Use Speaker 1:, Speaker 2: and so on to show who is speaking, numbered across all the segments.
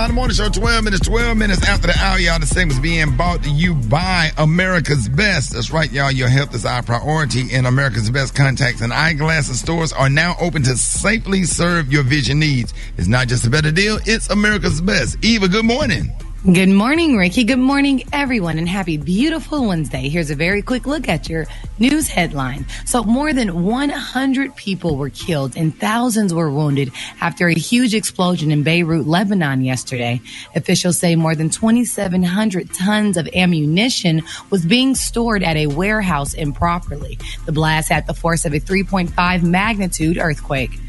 Speaker 1: Smiley Morning Show, 12 minutes after the hour, y'all. The segment's being brought to you by America's Best. That's right, y'all. Your health is our priority, and America's Best contacts and eyeglasses stores are now open to safely serve your vision needs. It's not just a better deal, it's America's Best. Eva, good morning.
Speaker 2: Good morning, Ricky. Good morning, everyone, and happy beautiful Wednesday. Here's a very quick look at your news headline. So more than 100 people were killed and thousands were wounded after a huge explosion in Beirut, Lebanon yesterday. Officials say more than 2,700 tons of ammunition was being stored at a warehouse improperly. The blast had the force of a 3.5 magnitude earthquake.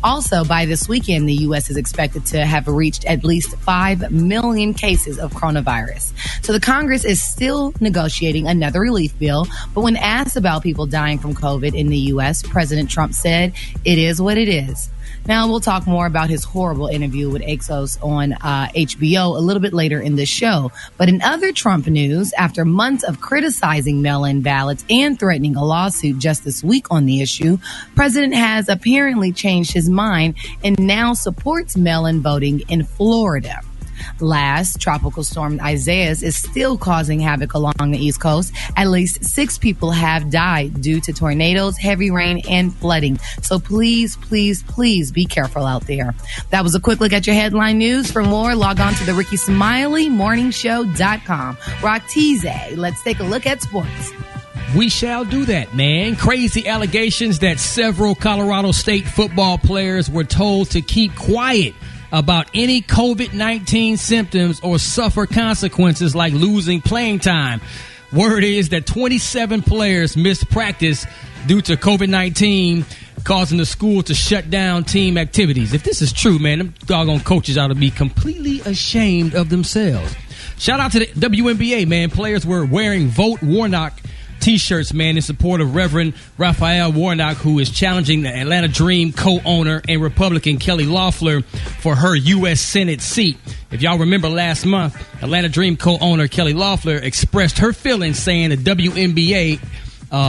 Speaker 2: Also, by this weekend, the U.S. is expected to have reached at least 5 million cases of coronavirus. So the Congress is still negotiating another relief bill, but when asked about people dying from COVID in the U.S., President Trump said, "It is what it is." Now, we'll talk more about his horrible interview with Exos on HBO a little bit later in the show. But in other Trump news, after months of criticizing mail-in ballots and threatening a lawsuit just this week on the issue, President has apparently changed his mind and now supports mail-in voting in Florida. Last, Tropical Storm Isaias is still causing havoc along the East Coast. At least 6 people have died due to tornadoes, heavy rain, and flooding. So please, please, please be careful out there. That was a quick look at your headline news. For more, log on to the Rickey Smiley Morningshow.com. Rocktease, let's take a look at sports.
Speaker 3: We shall do that, man. Crazy allegations that several Colorado State football players were told to keep quiet about any COVID-19 symptoms or suffer consequences like losing playing time. Word is that 27 players missed practice due to COVID-19, causing the school to shut down team activities. If this is true, man, them doggone coaches ought to be completely ashamed of themselves. Shout out to the WNBA, man. Players were wearing Vote Warnock T-shirts, man, in support of Reverend Raphael Warnock, who is challenging the Atlanta Dream co-owner and Republican Kelly Loeffler for her U.S. Senate seat. If y'all remember last month, Atlanta Dream co-owner Kelly Loeffler expressed her feelings, saying the WNBA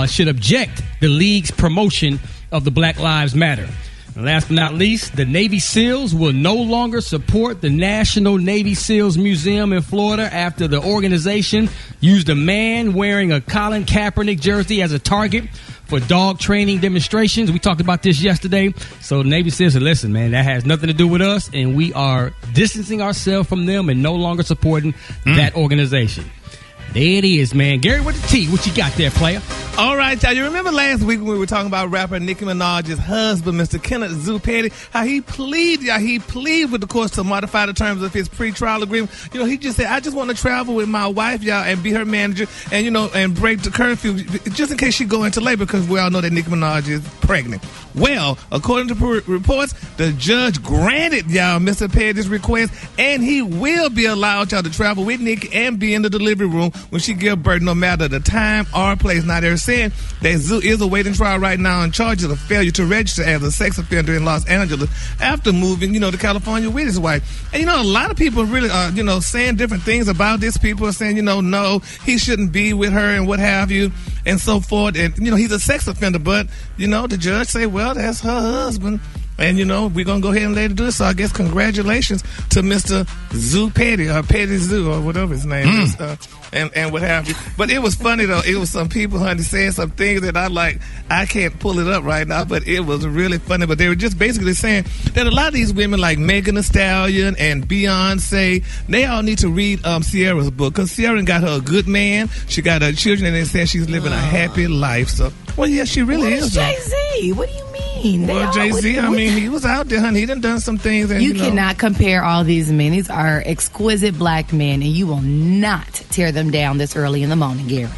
Speaker 3: should object the league's promotion of the Black Lives Matter. And last but not least, the Navy SEALs will no longer support the National Navy SEALs Museum in Florida after the organization used a man wearing a Colin Kaepernick jersey as a target for dog training demonstrations. We talked about this yesterday. So the Navy SEALs said, listen, man, that has nothing to do with us, and we are distancing ourselves from them and no longer supporting that organization. There it is, man. Gary with the T. What you got there, player?
Speaker 4: All right, y'all. You remember last week when we were talking about rapper Nicki Minaj's husband, Mr. Kenneth Zuppetti, how he pleaded with the courts to modify the terms of his pretrial agreement. You know, he just said, I just want to travel with my wife, y'all, and be her manager and, you know, and break the curfew just in case she go into labor, because we all know that Nicki Minaj is pregnant. Well, according to reports, the judge granted y'all Mr. Petty's request, and he will be allowed y'all to travel with Nicki and be in the delivery room when she give birth, no matter the time or place. Now, they're saying that Zoo is awaiting trial right now on charges of failure to register as a sex offender in Los Angeles after moving, you know, to California with his wife. And, you know, a lot of people really are, you know, saying different things about this. People are saying, you know, no, he shouldn't be with her and what have you and so forth. And, you know, he's a sex offender, but, you know, the judge say, well, that's her husband. And, you know, we're going to go ahead and let her do it. So I guess congratulations to Mr. Zoo Petty, or Petty Zoo, or whatever his name is, and what have you. But it was funny, though. It was some people, honey, saying some things that I can't pull it up right now, but it was really funny. But they were just basically saying that a lot of these women, like Megan Thee Stallion and Beyonce, they all need to read Ciara's book, because Ciara got her a good man. She got her children, and they said she's living a happy life. So, well, yeah, she really is.
Speaker 2: Jay-Z? What do you mean?
Speaker 4: Well, Jay-Z, I mean, he was out there, honey. He done some things. And,
Speaker 2: you cannot compare all these men. These are exquisite black men, and you will not tear them down this early in the morning, Gary.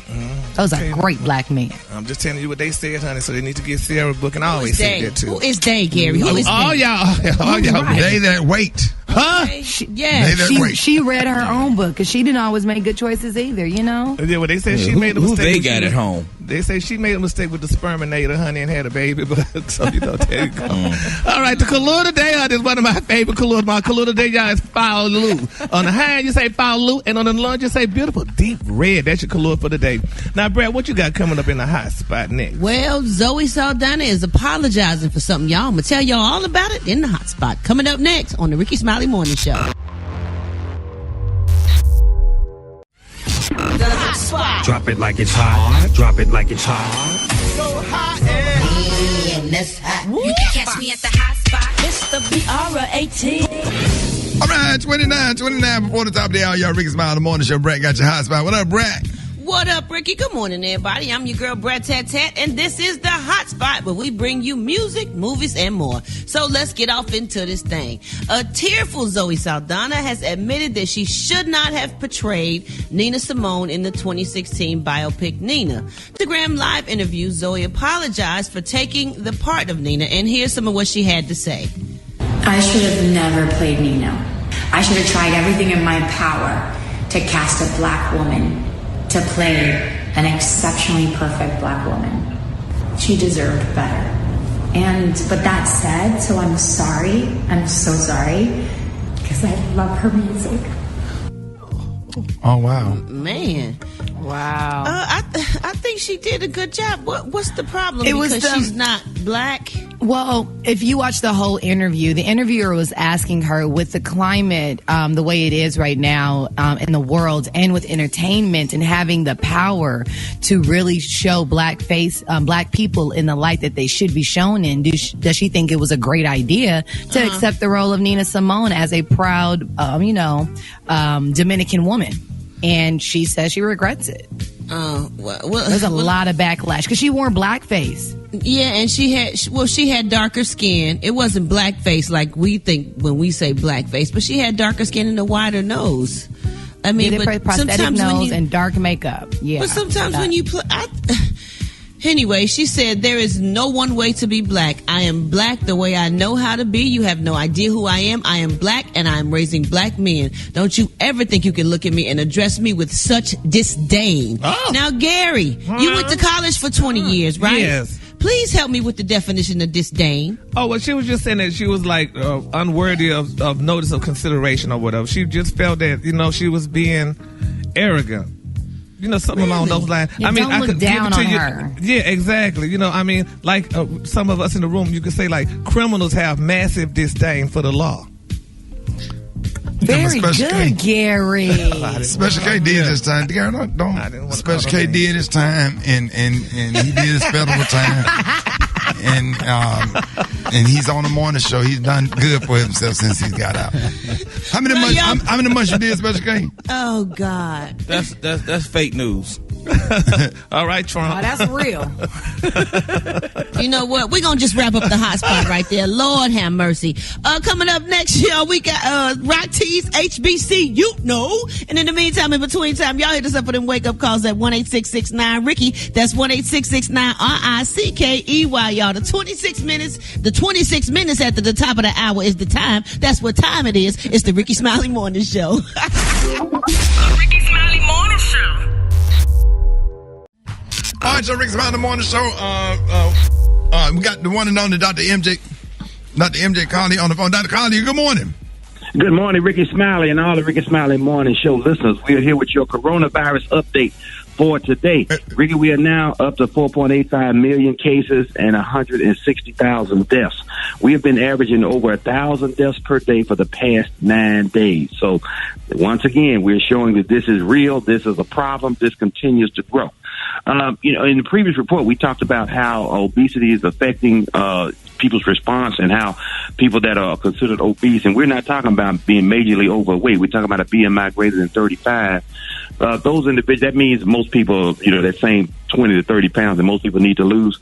Speaker 2: Those are great black men.
Speaker 4: I'm just telling you what they said, honey, so they need to get Ciara a book, and I always say that, too.
Speaker 5: Who is they, Gary? Who is
Speaker 4: all
Speaker 5: they?
Speaker 4: All y'all.
Speaker 2: Right.
Speaker 1: They that wait.
Speaker 4: Huh?
Speaker 2: She read her own book, because she didn't always make good choices either, you know?
Speaker 4: Yeah, well, they said she made a mistake.
Speaker 6: Who they got at home?
Speaker 4: They say she made a mistake with the sperminator, honey, and had a baby. But so, you know, there you go. All right, the color today is one of my favorite colors. My color today, y'all, is Faolu. On the hand, you say Faolu, and on the lunge, you say beautiful deep red. That's your color for the day. Now, Brad, what you got coming up in the hot spot next?
Speaker 5: Well, Zoe Saldana is apologizing for something, y'all. I'm going to tell y'all all about it in the hot spot. Coming up next on the Rickey Smiley Morning Show.
Speaker 6: Drop it like it's hot. Drop it like it's hot.
Speaker 7: So hot and that's hot. You can catch me at the hot spot. It's the BR18.
Speaker 1: All right, 29 before the top of the hour. Y'all, Rickey Smiley, the morning show. Brett got your hot spot. What up, Brett?
Speaker 5: What up, Ricky? Good morning, everybody. I'm your girl, Brett Tat Tat, and this is the Hot Spot, where we bring you music, movies, and more. So let's get off into this thing. A tearful Zoe Saldana has admitted that she should not have portrayed Nina Simone in the 2016 biopic Nina. Instagram Live interview, Zoe apologized for taking the part of Nina, and here's some of what she had to say.
Speaker 8: I should have never played Nina. I should have tried everything in my power to cast a black woman to play an exceptionally perfect black woman. She deserved better. But that said, so I'm sorry. I'm so sorry, because I love her music.
Speaker 1: Oh, wow.
Speaker 5: Man.
Speaker 2: Wow.
Speaker 5: I think she did a good job. What's the problem? Because she's not black?
Speaker 2: Well, if you watch the whole interview, the interviewer was asking her, with the climate the way it is right now in the world, and with entertainment and having the power to really show black people in the light that they should be shown in, does she think it was a great idea to accept the role of Nina Simone as a proud, Dominican woman? And she says she regrets it. There's a lot of backlash because she wore blackface.
Speaker 5: Yeah, and she had darker skin. It wasn't blackface like we think when we say blackface, but she had darker skin and a wider nose. I mean, but
Speaker 2: prosthetic nose and dark makeup. Yeah,
Speaker 5: but sometimes when you play. Anyway, she said, there is no one way to be black. I am black the way I know how to be. You have no idea who I am. I am black, and I am raising black men. Don't you ever think you can look at me and address me with such disdain. Oh. Now, Gary, you went to college for 20 years, right?
Speaker 4: Yes.
Speaker 5: Please help me with the definition of disdain.
Speaker 4: Oh, well, she was just saying that she was like unworthy of notice of consideration or whatever. She just felt that, she was being arrogant. Something along those lines.
Speaker 2: Yeah, I could down give it to you. Her.
Speaker 4: Yeah, exactly. Like some of us in the room, you could say like criminals have massive disdain for the law.
Speaker 2: Very good, Gary.
Speaker 1: Special K did this time. Gary, don't. Special K did his time, and he did his federal time, and he's on the morning show. He's done good for himself since he's got out. How many months you did, Special K?
Speaker 5: Oh God,
Speaker 9: that's fake news.
Speaker 4: All right, Trump.
Speaker 2: Oh, that's real.
Speaker 5: You know what? We're going to just wrap up the hot spot right there. Lord have mercy. Coming up next, y'all, we got Rock T's HBC, And in the meantime, in between time, y'all hit us up for them wake-up calls at 1-866-9-RICKEY. That's 1-866-9-RICKEY, y'all. The 26 minutes after the top of the hour is the time. That's what time it is. It's the Rickey Smiley Morning Show.
Speaker 7: Rickey Smiley Morning Show.
Speaker 1: All right, so Rickey Smiley Morning Show. We got the one and only Dr. MJ Carly on the phone. Dr. Carly, good morning.
Speaker 10: Good morning, Rickey Smiley and all the Rickey Smiley Morning Show listeners. We are here with your coronavirus update for today. Rickey, we are now up to 4.85 million cases and 160,000 deaths. We have been averaging over 1,000 deaths per day for the past 9 days. So once again, we're showing that this is real. This is a problem. This continues to grow. In the previous report, we talked about how obesity is affecting people's response and how people that are considered obese, and we're not talking about being majorly overweight. We're talking about a BMI greater than 35. Those individuals, that means most people, that same 20 to 30 pounds that most people need to lose.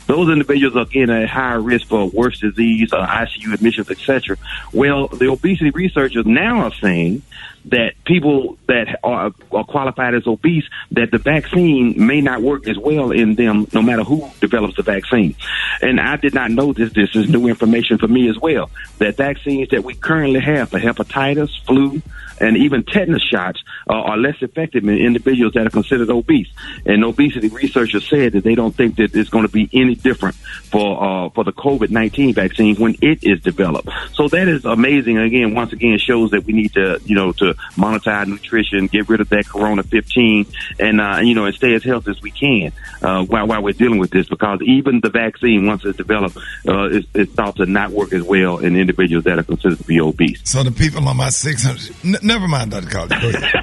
Speaker 10: Those individuals are again at higher risk for worse disease, ICU admissions, etc. Well, the obesity researchers now are saying that people that are qualified as obese, that the vaccine may not work as well in them no matter who develops the vaccine. And I did not know this. This is new information for me as well, that vaccines that we currently have for hepatitis, flu, and even tetanus shots are less effective in individuals that are considered obese. And obesity researchers said that they don't think that it's going to be any different for the COVID-19 vaccine when it is developed. So that is amazing. Again, once again, shows that we need to, to monitor our nutrition, get rid of that Corona 15, and and stay as healthy as we can while we're dealing with this. Because even the vaccine, once it's developed, is thought to not work as well in individuals that are considered to be obese.
Speaker 1: So the people on my 600. Never mind, Dr. Collins. Go ahead.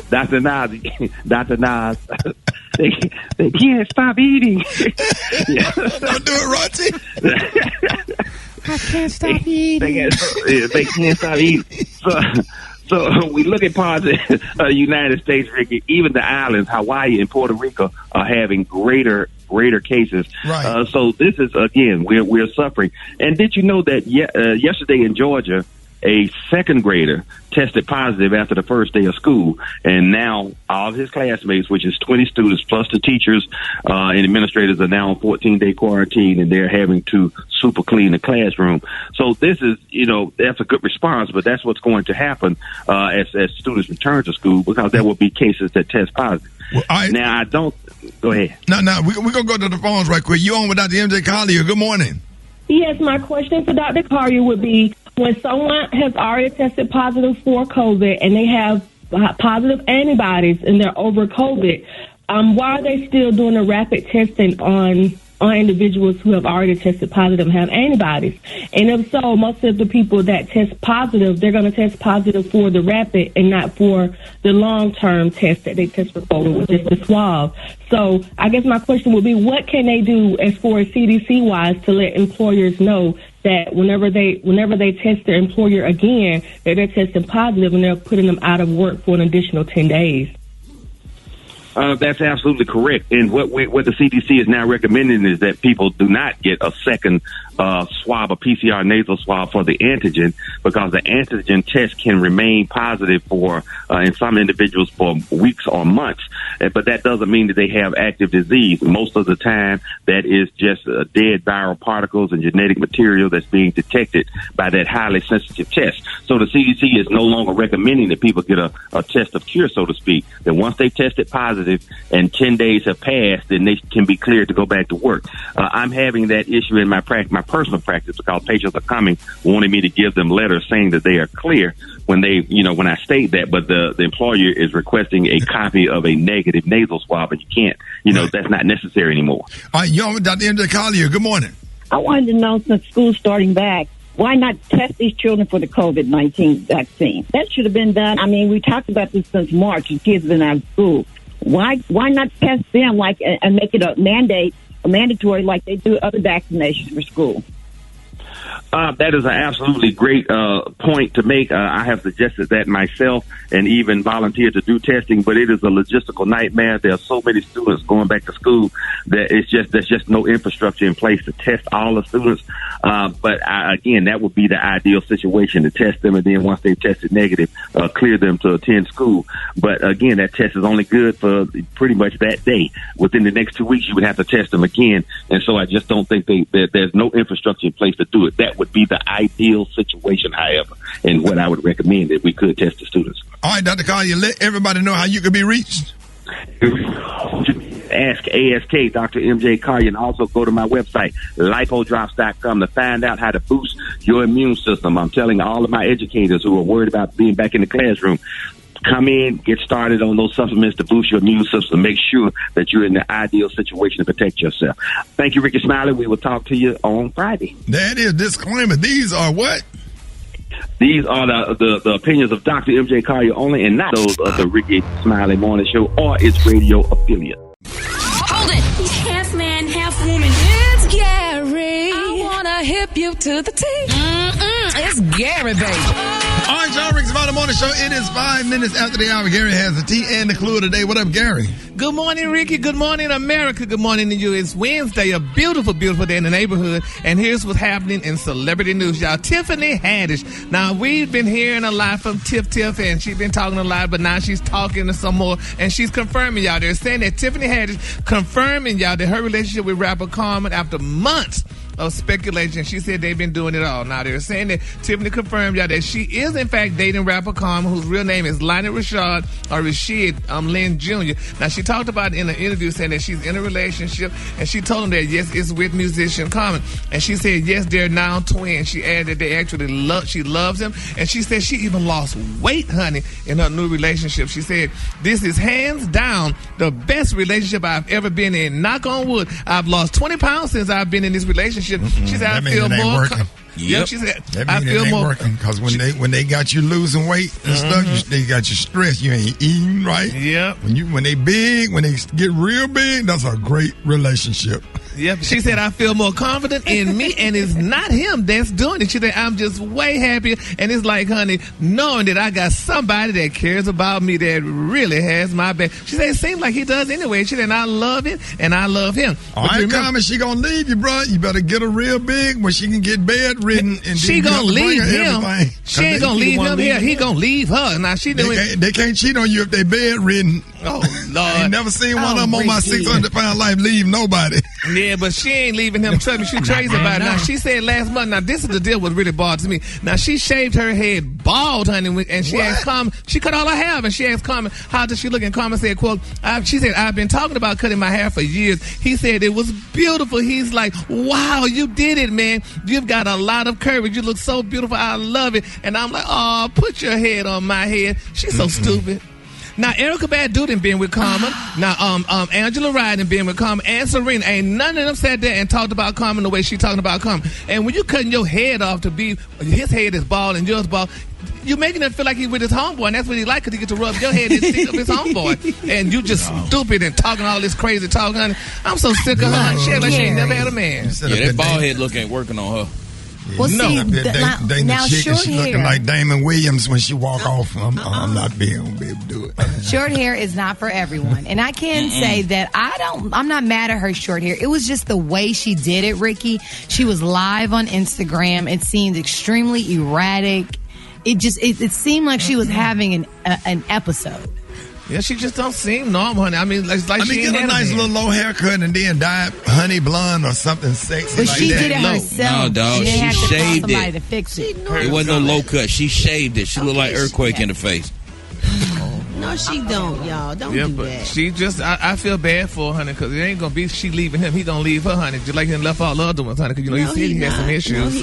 Speaker 10: Dr. Nas, they can't stop eating.
Speaker 1: Don't do it, Roger.
Speaker 2: I can't stop eating.
Speaker 10: They can't stop eating. So we look at parts of the United States, Ricky. Even the islands, Hawaii and Puerto Rico, are having greater cases.
Speaker 1: Right.
Speaker 10: So this is, again, we're suffering. And did you know that yesterday in Georgia, a second grader tested positive after the first day of school, and now all of his classmates, which is 20 students plus the teachers and administrators, are now on 14-day quarantine, and they're having to super clean the classroom. So this is, that's a good response, but that's what's going to happen as students return to school, because there will be cases that test positive. Well, now, I don't. Go ahead.
Speaker 1: No, we're going to go to the phones right quick. You on with Dr. MJ Collier. Good morning.
Speaker 11: Yes, my question for Dr. Collier would be, when someone has already tested positive for COVID and they have positive antibodies and they're over COVID, why are they still doing the rapid testing on individuals who have already tested positive and have antibodies? And if so, most of the people that test positive, they're going to test positive for the rapid and not for the long-term test that they test for COVID, which is the swab. So I guess my question would be, what can they do as far as CDC-wise to let employers know that whenever they test their employer again, that they're testing positive and they're putting them out of work for an additional 10 days?
Speaker 10: That's absolutely correct. And what the CDC is now recommending is that people do not get a second swab, a PCR nasal swab for the antigen, because the antigen test can remain positive for, in some individuals, for weeks or months. But that doesn't mean that they have active disease. Most of the time, that is just dead viral particles and genetic material that's being detected by that highly sensitive test. So the CDC is no longer recommending that people get a test of cure, so to speak. That once they tested positive and 10 days have passed, then they can be cleared to go back to work. I'm having that issue in my personal practice, because patients are coming wanting me to give them letters saying that they are clear when when I state that, but the employer is requesting a copy of a negative nasal swab, and you can't, that's not necessary anymore.
Speaker 1: All right, you're with Dr. MJ Collier. Good morning.
Speaker 12: I wanted to know, since school's starting back, why not test these children for the COVID-19 vaccine? That should have been done. I mean, we talked about this since March, and kids have been out of school. Why not test them and make it a mandatory like they do other vaccinations for school?
Speaker 10: That is an absolutely great point to make. I have suggested that myself and even volunteered to do testing, but it is a logistical nightmare. There are so many students going back to school that there's just no infrastructure in place to test all the students. But again, that would be the ideal situation, to test them, and then once they've tested negative, clear them to attend school. But again, that test is only good for pretty much that day. Within the next 2 weeks, you would have to test them again. And so I just don't think there's no infrastructure in place to do it. That would be the ideal situation, however, and what I would recommend, that we could test the students.
Speaker 1: All right, Dr. Collier, let everybody know how you can be reached.
Speaker 10: Ask ASK, Dr. MJ Collier, and also go to my website, lipodrops.com, to find out how to boost your immune system. I'm telling all of my educators who are worried about being back in the classroom, come in, get started on those supplements to boost your immune system. Make sure that you're in the ideal situation to protect yourself. Thank you, Rickey Smiley. We will talk to you on Friday.
Speaker 1: That is disclaimer. These are what?
Speaker 10: These are the opinions of Dr. MJ Collier only, and not those of the Rickey Smiley Morning Show or its radio affiliate.
Speaker 7: Hold it. He's half man, half woman. It's Gary. I wanna hip you to the T. It's Gary, baby.
Speaker 1: All right, y'all, Rickey Smiley Morning Show. It is 5 minutes after the hour. Gary has the tea and the clue of the day. What up, Gary?
Speaker 4: Good morning, Ricky. Good morning, America. Good morning to you. It's Wednesday, a beautiful, beautiful day in the neighborhood. And here's what's happening in celebrity news, y'all. Tiffany Haddish. Now, we've been hearing a lot from Tiff, and she's been talking a lot, but now she's talking to some more, and she's confirming, y'all. They're saying that Tiffany Haddish confirming, y'all, that her relationship with rapper Carmen, after months of speculation, she said they've been doing it all. Now, they're saying that Tiffany confirmed, y'all, that she is, in fact, dating rapper Carmen, whose real name is Lionel Rashad, or Rashid Lynn Jr. Now, she talked about in an interview saying that she's in a relationship, and she told him that, yes, it's with musician Carmen. And she said, yes, they're now twins. She added that they actually she loves him, and she said she even lost weight, honey, in her new relationship. She said, this is hands down the best relationship I've ever been in. Knock on wood, I've lost 20 pounds since I've been in this relationship. She said, I feel more Yep. She said,
Speaker 1: that
Speaker 4: I
Speaker 1: mean
Speaker 4: feel
Speaker 1: it ain't
Speaker 4: more
Speaker 1: working because when they got you losing weight and stuff, they got you stressed. You ain't eating right.
Speaker 4: Yep.
Speaker 1: When they big, when they get real big, that's a great relationship.
Speaker 4: Yep. She said, I feel more confident in me, and it's not him that's doing it. She said, I'm just way happier. And it's like, honey, knowing that I got somebody that cares about me that really has my back. She said, it seems like he does anyway. She said, and I love it, and I love him.
Speaker 1: All right, Carmen, she gonna leave you, bro. You better get her real big when she can get bedridden. And
Speaker 4: she gonna leave him.
Speaker 1: Everything.
Speaker 4: She ain't gonna leave him here. He gonna leave her. Now she doing.
Speaker 1: They can't cheat on you if they bedridden.
Speaker 4: Oh Lord!
Speaker 1: I ain't never seen one of them on my 600-pound life leave nobody.
Speaker 4: Yeah, but she ain't leaving him. Trust me, she crazy about it. Now she said last month. Now this is the deal. What really bothers me. Now she shaved her head bald, honey, and she asked Carmen. She cut all her hair, and she asked Carmen, "How does she look?" And Carmen said, "Quote." She said, "I've been talking about cutting my hair for years." He said it was beautiful. He's like, "Wow, you did it, man. You've got a lot of courage. You look so beautiful. I love it." And I'm like, "Oh, put your head on my head." She's so stupid. Now, Erica Badu done been with Carmen. Now, Angela Rye done been with Carmen. And Serena. Ain't none of them sat there and talked about Carmen the way she talking about Carmen. And when you cutting your head off to be, his head is bald and yours bald, you making him feel like he's with his homeboy. And that's what he like, because he get to rub your head and stick up his homeboy. And you just stupid and talking all this crazy talk, honey. I'm so sick of her. She act like she ain't never had a man.
Speaker 9: Yeah, that bald head look ain't working on her.
Speaker 2: Well,
Speaker 1: no,
Speaker 2: see, now short
Speaker 1: she
Speaker 2: hair
Speaker 1: looking like Damon Williams when she walk off. I'm not being able to do it.
Speaker 2: Short hair is not for everyone, and I can say that I'm not mad at her short hair. It was just the way she did it, Ricky. She was live on Instagram. It seemed extremely erratic. It seemed like she was having an episode.
Speaker 4: Yeah, she just don't seem normal, honey. I mean, it's like she
Speaker 1: get a nice little low haircut and then dye it honey blonde or something sexy.
Speaker 2: But
Speaker 1: like
Speaker 2: she
Speaker 1: that.
Speaker 2: did it herself.
Speaker 9: No, dog.
Speaker 2: She had to call
Speaker 9: shaved
Speaker 2: somebody
Speaker 9: it.
Speaker 2: to fix it.
Speaker 9: It wasn't no low cut. She shaved it. She looked like Earthquake in the face.
Speaker 5: No, she don't, y'all. Don't do
Speaker 4: but
Speaker 5: that.
Speaker 4: She just, I feel bad for her, honey, because it ain't going to be she leaving him. He going to leave her, honey, just like he left all the other ones, honey, because, he said he had some issues.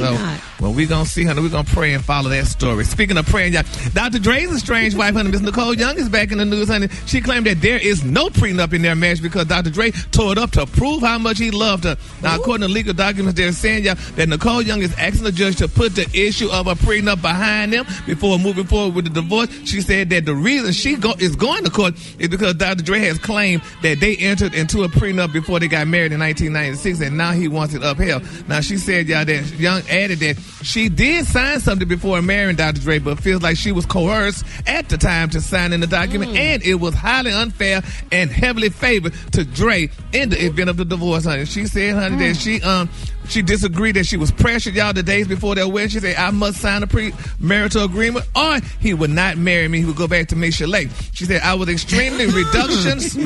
Speaker 4: Well, we going to see, honey. We're going to pray and follow that story. Speaking of praying, y'all, Dr. Dre's strange wife, honey, Miss Nicole Young is back in the news, honey. She claimed that there is no prenup in their marriage because Dr. Dre tore it up to prove how much he loved her. Now, according to legal documents, they're saying, y'all, that Nicole Young is asking the judge to put the issue of a prenup behind them before moving forward with the divorce. She said that the reason she is going to court is because Dr. Dre has claimed that they entered into a prenup before they got married in 1996, and now he wants it upheld. Now, she said, y'all, that Young added that she did sign something before marrying Dr. Dre, but feels like she was coerced at the time to sign in the document, and it was highly unfair and heavily favored to Dre in the event of the divorce, honey. She said, honey, that she disagreed that she was pressured, y'all, the days before their wedding. She said, I must sign a pre-marital agreement or he would not marry me. He would go back to me Chalet. She said, I was extremely resistant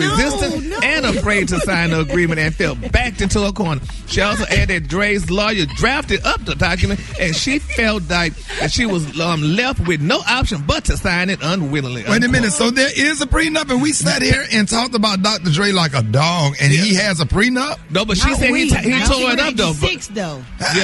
Speaker 4: and afraid to sign the agreement and felt backed into a corner. She also added that Dre's lawyer drafted up the document and she felt like that she was left with no option but to sign it unwillingly.
Speaker 1: Wait a minute. So there is a prenup, and we sat here and talked about Dr. Dre like a dog, and he has a prenup?
Speaker 4: No, but she said he tore it up, though.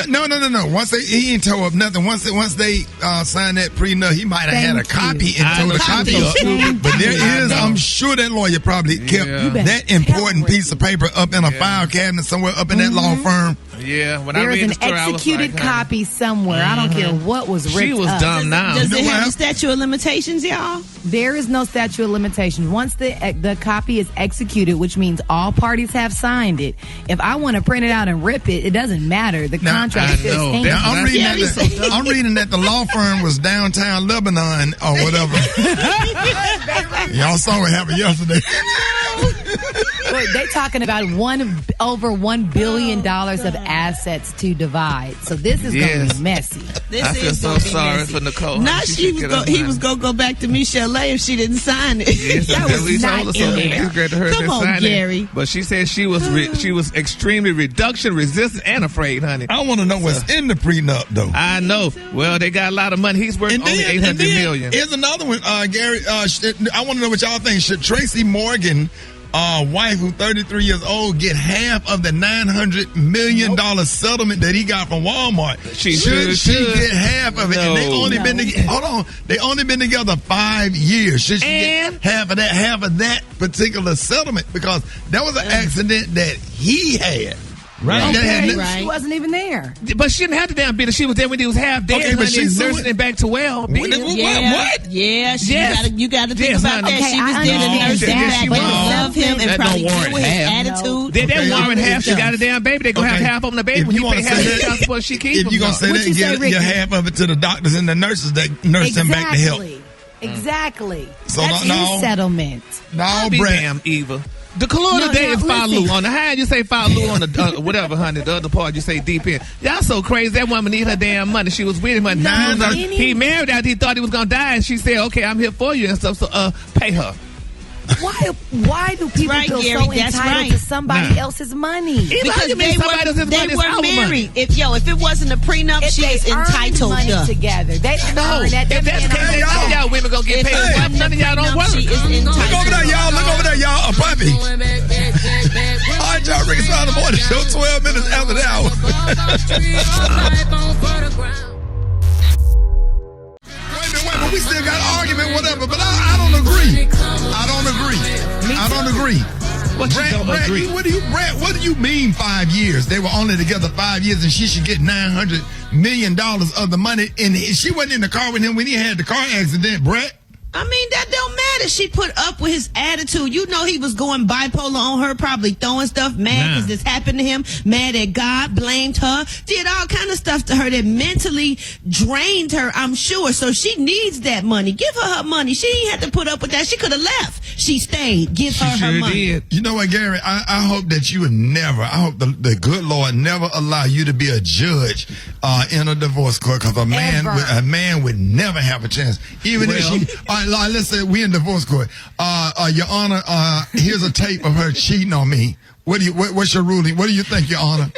Speaker 1: No. Once he ain't tore up nothing. Once they signed that prenup, he might have had a copy and tore the copy up. But there is, I'm sure that lawyer probably kept that important piece of paper up in a file cabinet somewhere up in that law firm.
Speaker 4: Yeah, when
Speaker 2: there
Speaker 4: I read
Speaker 2: is
Speaker 4: the story,
Speaker 2: an executed copy somewhere. I don't care what was written.
Speaker 4: She was dumb now.
Speaker 5: Does it have a statute of limitations, y'all?
Speaker 2: There is no statute of limitations. Once the copy is executed, which means all parties have signed it, if I want to print it out and rip it, it doesn't matter. The contract still stands.
Speaker 1: Now, I'm reading that the law firm was downtown Lebanon or whatever. Y'all saw what happened yesterday.
Speaker 2: Wait, they're talking about over $1 billion of assets to divide. So this is going to be messy.
Speaker 4: I feel so sorry for Nicole.
Speaker 5: Now he was going to go back to Michelle if she didn't sign it.
Speaker 4: Yes,
Speaker 5: that was not in there. Come on, Gary.
Speaker 4: But she said she was extremely reduction resistant and afraid, honey.
Speaker 1: I want to know what's in the prenup, though.
Speaker 4: I know. Well, they got a lot of money. He's worth only $800 million.
Speaker 1: Here's another one, Gary. I want to know what y'all think. Should Tracy Morgan, wife who's 33 years old, get half of the $900 million settlement that he got from Walmart? She get half of it? And they only been together 5 years. Should she get half of that particular settlement? Because that was an accident that he had.
Speaker 4: Right.
Speaker 2: Okay,
Speaker 5: Right.
Speaker 2: she wasn't even there.
Speaker 4: But she didn't have the damn beating. She was there when he was half dead.
Speaker 1: Okay, but
Speaker 4: honey,
Speaker 1: she's
Speaker 4: nursing him back to well.
Speaker 5: Yeah.
Speaker 1: What?
Speaker 5: Yeah,
Speaker 4: Yes.
Speaker 5: you got to think
Speaker 4: Yes,
Speaker 5: about
Speaker 4: honey.
Speaker 5: that.
Speaker 2: Okay,
Speaker 5: She was
Speaker 2: I
Speaker 5: there to
Speaker 2: understand
Speaker 5: nurse him
Speaker 2: that,
Speaker 5: back,
Speaker 2: but
Speaker 5: to love him, and
Speaker 9: that
Speaker 5: probably
Speaker 9: don't
Speaker 5: deal
Speaker 9: warrant
Speaker 5: with his
Speaker 9: half.
Speaker 5: attitude.
Speaker 4: Then that
Speaker 1: Okay.
Speaker 4: woman half, she got a damn baby. They gonna
Speaker 1: Okay.
Speaker 4: have half on the baby
Speaker 1: If
Speaker 4: when
Speaker 1: you
Speaker 4: you
Speaker 1: wanna
Speaker 4: pay
Speaker 1: say
Speaker 4: half
Speaker 1: that-
Speaker 4: the child support. She keeps
Speaker 1: If you're going to say
Speaker 2: What
Speaker 1: that,
Speaker 2: you say,
Speaker 1: give
Speaker 2: Ricky?
Speaker 1: half of it to the doctors and the nurses that nurse him back to health.
Speaker 2: Exactly.
Speaker 1: So
Speaker 2: That's
Speaker 1: no-
Speaker 2: his settlement.
Speaker 1: No,
Speaker 4: Be
Speaker 1: Brett.
Speaker 4: damn Eva. The color
Speaker 2: No,
Speaker 4: today
Speaker 2: no,
Speaker 4: is Falu.
Speaker 2: listen.
Speaker 4: On the high, you say Falu. On the whatever, honey. The other part, you say deep in. Y'all so crazy. That woman need her damn money. She was with him. He married out. He thought he was gonna die, and she said, "Okay, I'm here for you and stuff. So, pay her."
Speaker 2: Why do people
Speaker 5: Right,
Speaker 2: feel
Speaker 5: Gary,
Speaker 2: so
Speaker 5: that's
Speaker 2: entitled
Speaker 5: right.
Speaker 2: to somebody else's money?
Speaker 5: Because they were
Speaker 4: money.
Speaker 5: married. If it wasn't a prenup,
Speaker 2: If
Speaker 5: she
Speaker 2: they
Speaker 5: is
Speaker 2: earned
Speaker 5: entitled
Speaker 2: money
Speaker 5: to.
Speaker 2: together. They didn't
Speaker 4: No,
Speaker 2: earn that.
Speaker 4: if that's the case, all y'all women gonna get
Speaker 5: If
Speaker 4: paid.
Speaker 5: it wasn't
Speaker 4: None of y'all don't
Speaker 5: prenup,
Speaker 4: work.
Speaker 5: she is entitled.
Speaker 1: Look over there, y'all. Look over there, y'all. A puppy. All right, y'all. Rickey Smiley Morning Show. 12 minutes after the hour. Wait a minute. We still got argument, whatever. But I don't agree. I don't agree.
Speaker 4: What you don't agree?
Speaker 1: Brett, what do you mean 5 years? They were only together 5 years and she should get $900 million of the money. And she wasn't in the car with him when he had the car accident, Brett.
Speaker 5: I mean, that don't matter. She put up with his attitude. You know he was going bipolar on her, probably throwing stuff, mad because this happened to him, mad at God, blamed her, did all kind of stuff to her that mentally drained her, I'm sure. So she needs that money. Give her money. She didn't have to put up with that. She could have left. She stayed. Give her money.
Speaker 4: Did.
Speaker 1: You know what, Gary? I hope that you would never, I hope the good Lord never allow you to be a judge in a divorce court, because a man would never have a chance. Even if she, all right, let's say we in divorce court. Your Honor, here's a tape of her cheating on me. What's your ruling? What do you think, Your Honor?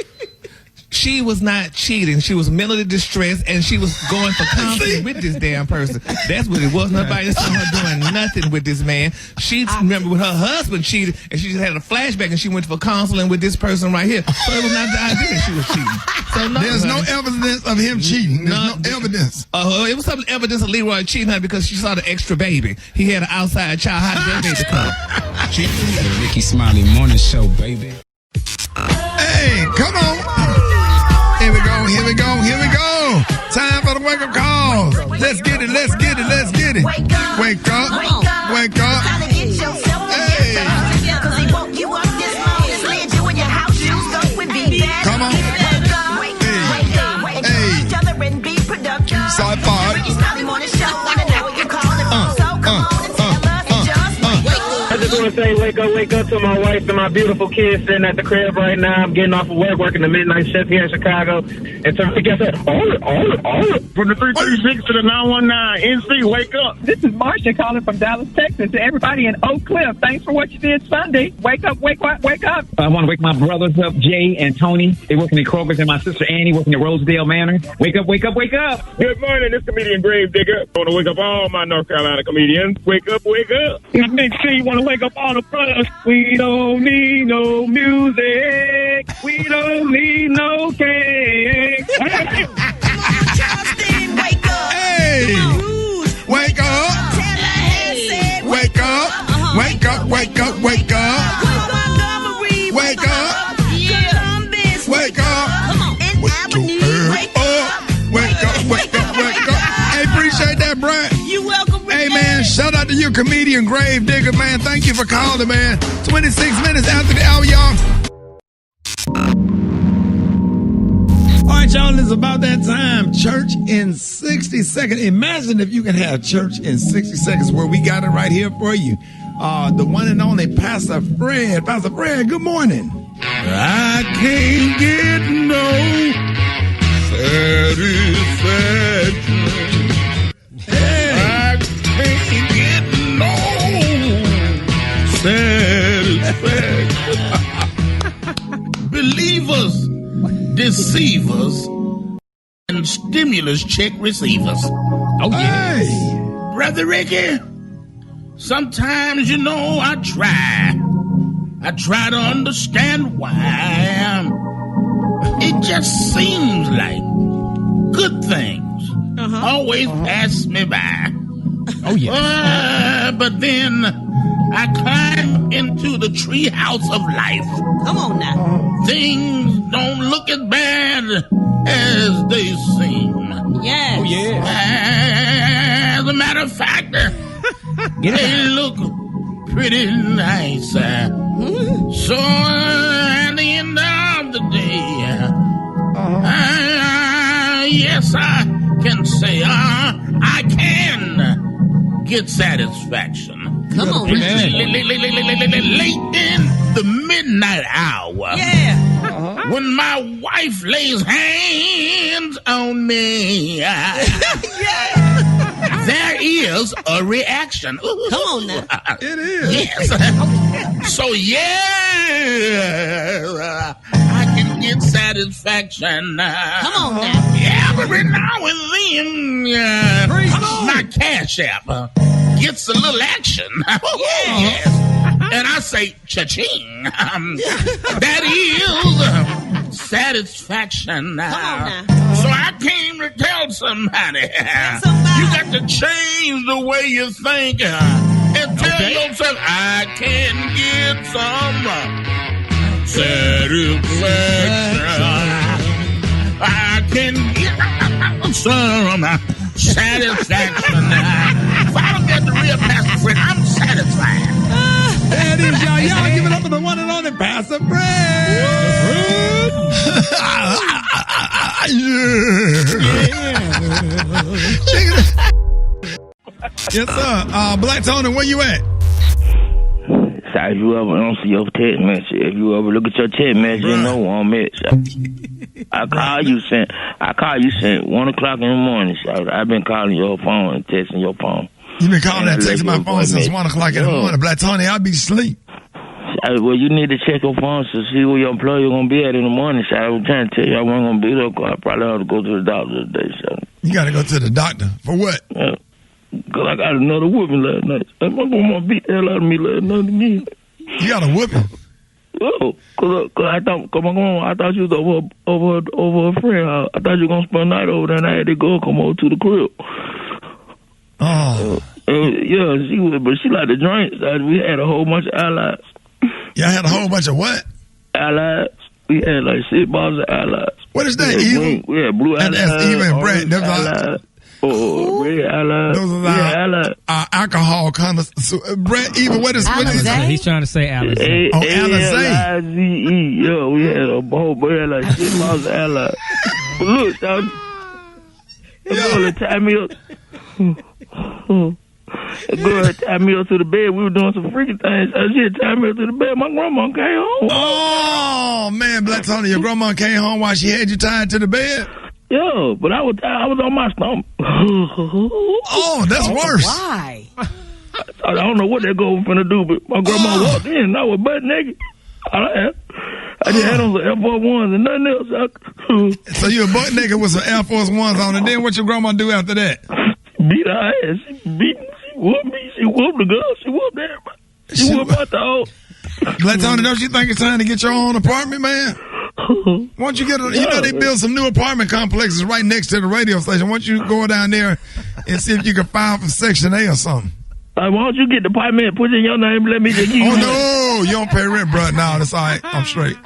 Speaker 4: She was not cheating. She was mentally distressed, and she was going for counseling with this damn person. That's what it was. Nobody saw her doing nothing with this man. She remember when her husband cheated, and she just had a flashback, and she went for counseling with this person right here. So it was not the idea that she was cheating. So no,
Speaker 1: there's no evidence of him cheating. There's no evidence.
Speaker 4: It was some evidence of Leroy cheating her because she saw the extra baby. He had an outside child. How did that baby come?
Speaker 13: The Rickey Smiley Morning Show, baby.
Speaker 1: Hey, come on. Here we go. Time for the wake-up calls. Let's get it. Wake up. Hey. Come on. Hey. Side part.
Speaker 10: I just want to say wake up to my wife and my beautiful kids sitting at the crib right now. I'm getting off of work, working the midnight shift here in Chicago. And so I guess from the 336 to the 919 NC, wake up.
Speaker 14: This is Marcia calling from Dallas, Texas. To everybody in Oak Cliff, thanks for what you did Sunday. Wake up.
Speaker 15: I want to wake my brothers up, Jay and Tony. They working in Kroger's, and my sister Annie working at Rosedale Manor. Wake up.
Speaker 10: Good morning, this comedian Gravedigger. I want to wake up all my North Carolina comedians. Wake up.
Speaker 14: It's Big C. Want to wake up all the brothers. We don't need no music. We don't need no cake.
Speaker 1: Hey. Wake up. Hey, appreciate that, Brad.
Speaker 5: You welcome, Ricky.
Speaker 1: Hey, man, shout out to you, comedian Gravedigger, man. Thank you for calling, man. 26 minutes after the hour, y'all. All right, y'all, it's about that time. Church in 60 seconds. Imagine if you can have church in 60 seconds, where we got it right here for you. The one and only Pastor Fred. Pastor Fred, good morning. I can't get no satisfaction. Hey. I can't get no satisfaction.
Speaker 16: Believers, deceivers, and stimulus check receivers.
Speaker 1: Oh, yes.
Speaker 16: Hey. Brother Ricky, sometimes, I try to understand why. It just seems like good things always pass me by.
Speaker 3: Oh, yeah.
Speaker 16: But then I climb into the treehouse of life.
Speaker 5: Come on now.
Speaker 16: Things don't look as bad as they seem.
Speaker 5: Yes.
Speaker 3: Oh, yeah.
Speaker 16: As a matter of fact, they look pretty nice. So at the end of the day, yes, I can say I can get satisfaction.
Speaker 5: Come on,
Speaker 16: late in the midnight hour.
Speaker 5: Yeah.
Speaker 16: When my wife lays hands on me, there is a reaction. Ooh.
Speaker 5: Come on now.
Speaker 1: It is.
Speaker 16: Yes. So, I can get satisfaction.
Speaker 5: Come on now.
Speaker 16: Yeah, but every now and then, my Cash App gets a little action. Yes. And I say, cha-ching. That is satisfaction.
Speaker 5: Come on now.
Speaker 16: So I came to tell somebody. You got to change the way you think and tell yourself, I can get some satisfaction. I can get some satisfaction. If I don't get the real Pastor Fred, I'm satisfied.
Speaker 1: There it is, y'all. Y'all give it up for the one and only Pastor Fred. Check it out. Yes, sir. Black Tony, where you at?
Speaker 17: So if you ever don't see your text message, if you ever look at your text message, you know I'm at. I call you since 1 o'clock in the morning. So I've been calling your phone and texting your phone.
Speaker 1: You been calling and texting my phone since 1 o'clock in the morning. Black Tony, I'll be asleep.
Speaker 17: Well, you need to check your phone to see where your employer going to be at in the morning. So I was trying to tell you I wasn't going to be there because I probably have to go to the doctor today. So.
Speaker 1: You got to go to the doctor. For what?
Speaker 17: Because I got another whooping last night. My grandma beat the hell out of me last night again.
Speaker 1: You got a whooping?
Speaker 17: Oh, because I thought you was over a friend. I thought you were going to spend the night over there, and I had to go come over to the crib.
Speaker 1: Oh.
Speaker 17: Yeah, but she liked to drink. So we had a whole bunch of allies.
Speaker 1: Y'all had a whole bunch of what?
Speaker 17: Allies. We had like 6 bottles of allies.
Speaker 1: What is that, Eva?
Speaker 17: Yeah, blue allies.
Speaker 1: That's Eva and Brad.
Speaker 17: Allies. Red allies.
Speaker 1: Those are our alcohol kind of. Brad, Eva, what is
Speaker 3: Alizé? He's trying to say Alizé.
Speaker 17: Alizé. Yeah, we had a whole bunch of like 6 bottles of allies. But look, y'all. The girl tied me up. The girl tied me up to the bed. We were doing some freaky things. She had tied me up to the bed. My grandma came home.
Speaker 1: Oh, man, Black Tony, your grandma came home while she had you tied to the bed?
Speaker 17: Yeah, but I was on my stomach.
Speaker 1: Oh, that's worse.
Speaker 5: Why?
Speaker 17: I don't know what that girl was finna do, but my grandma walked in and I was butt naked. I just had on some Air Force Ones and nothing else.
Speaker 1: So you were butt naked with some Air Force Ones on, and then what your grandma do after that?
Speaker 17: Beat her ass. She whooped me. She whooped the girl. She whooped everybody. She whooped my dog.
Speaker 1: Black Tony, don't you think it's time to get your own apartment, man? Why don't you get they build some new apartment complexes right next to the radio station. Why don't you go down there and see if you can file for Section A or something?
Speaker 17: Why don't you get the apartment and put in your name and let me just keep
Speaker 1: Oh, no, you don't pay rent, bro. No, that's all right. I'm straight.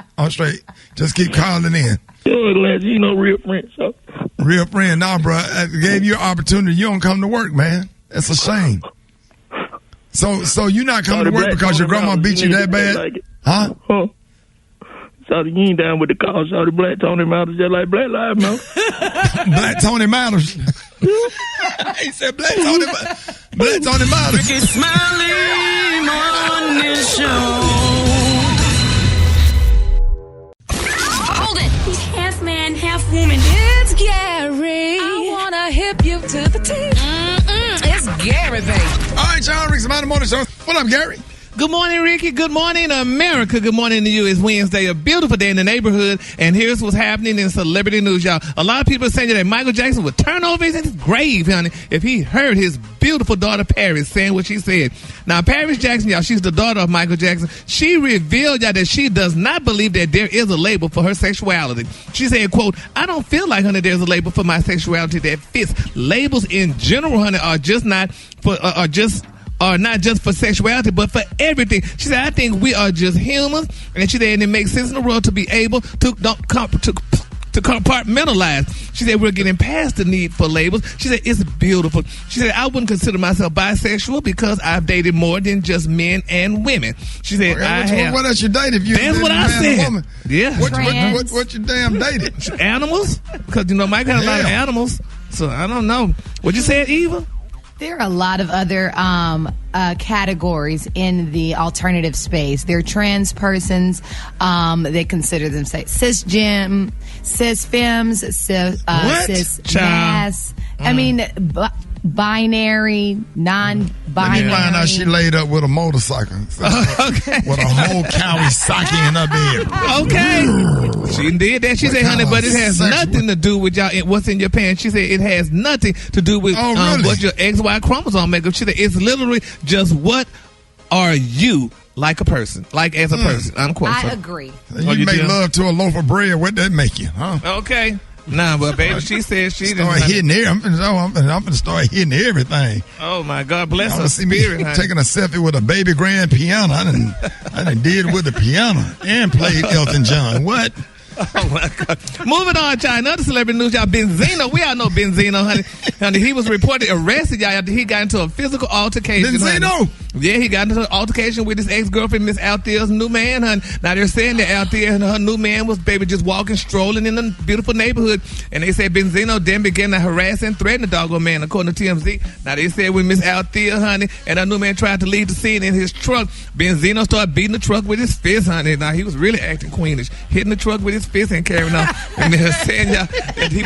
Speaker 1: Just keep calling in.
Speaker 17: You're glad you know real friend, so.
Speaker 1: Real friend, nah, bro. I gave you an opportunity. You don't come to work, man. That's a shame. So you're not coming to work because your grandma beat you that bad?
Speaker 17: Like
Speaker 1: huh?
Speaker 17: Shawty, you ain't down with the cause. Shawty, Black Tony matters just like Black Lives Matter.
Speaker 1: Black Tony matters. He said Black Tony matters.
Speaker 18: Rickey Smiley morning show.
Speaker 7: Hold it. He's half man, half woman. It's Gary. I wanna hip you to the T. It's Gary, baby.
Speaker 1: All right, y'all. Rickey Smiley morning show. What up, Gary?
Speaker 4: Good morning, Ricky. Good morning, America. Good morning to you. It's Wednesday, a beautiful day in the neighborhood. And here's what's happening in celebrity news, y'all. A lot of people are saying that Michael Jackson would turn over his grave, honey, if he heard his beautiful daughter, Paris, saying what she said. Now, Paris Jackson, y'all, she's the daughter of Michael Jackson. She revealed, y'all, that she does not believe that there is a label for her sexuality. She said, quote, I don't feel like, honey, there's a label for my sexuality that fits. Labels in general, honey, are not just for sexuality, but for everything. She said, I think we are just humans. And she said, and it makes sense in the world to be able to compartmentalize. She said, we're getting past the need for labels. She said, it's beautiful. She said, I wouldn't consider myself bisexual because I've dated more than just men and women. She said,
Speaker 1: what else you dated? If you
Speaker 4: that's what I said. Yeah.
Speaker 1: What you damn dated?
Speaker 4: Animals? Because, Mike got a lot of animals. So I don't know. What'd you say, Eva?
Speaker 2: There are a lot of other categories in the alternative space. They're trans persons. They consider themselves cisgem, cisfems, cis-mass. I mean, binary, non-binary.
Speaker 1: Let me find out she laid up with a motorcycle.
Speaker 4: Okay.
Speaker 1: With a whole Kawasaki in her bed.
Speaker 4: Okay. She did that. She said, honey, but it has nothing to do with y'all. What's in your pants. She said it has nothing to do with what your XY chromosome make up. She said it's literally just what are you like a person, like as a person. Unquote.
Speaker 2: I agree.
Speaker 1: You make love to a loaf of bread. What that make you? Huh?
Speaker 4: Okay. Nah, but baby, she said she didn't
Speaker 1: start hitting there. I'm gonna start hitting everything.
Speaker 4: Oh my God, bless her spirit.
Speaker 1: Taking a selfie with a baby grand piano. I done did with the piano and played Elton John. What?
Speaker 4: Oh my God. Moving on, y'all. Another celebrity news, y'all. Benzino. We all know Benzino, honey. He was reported arrested, y'all, after he got into a physical altercation.
Speaker 1: Benzino?
Speaker 4: Honey. Yeah, he got into an altercation with his ex-girlfriend, Miss Althea's new man, honey. Now they're saying that Althea and her new man was baby just walking, strolling in the beautiful neighborhood. And they said Benzino then began to harass and threaten the doggone man, according to TMZ. Now they said when Miss Althea, honey, and her new man tried to leave the scene in his truck, Benzino started beating the truck with his fist, honey. Now he was really acting queenish, hitting the truck with his fist and carrying on. And they're saying, y'all, that he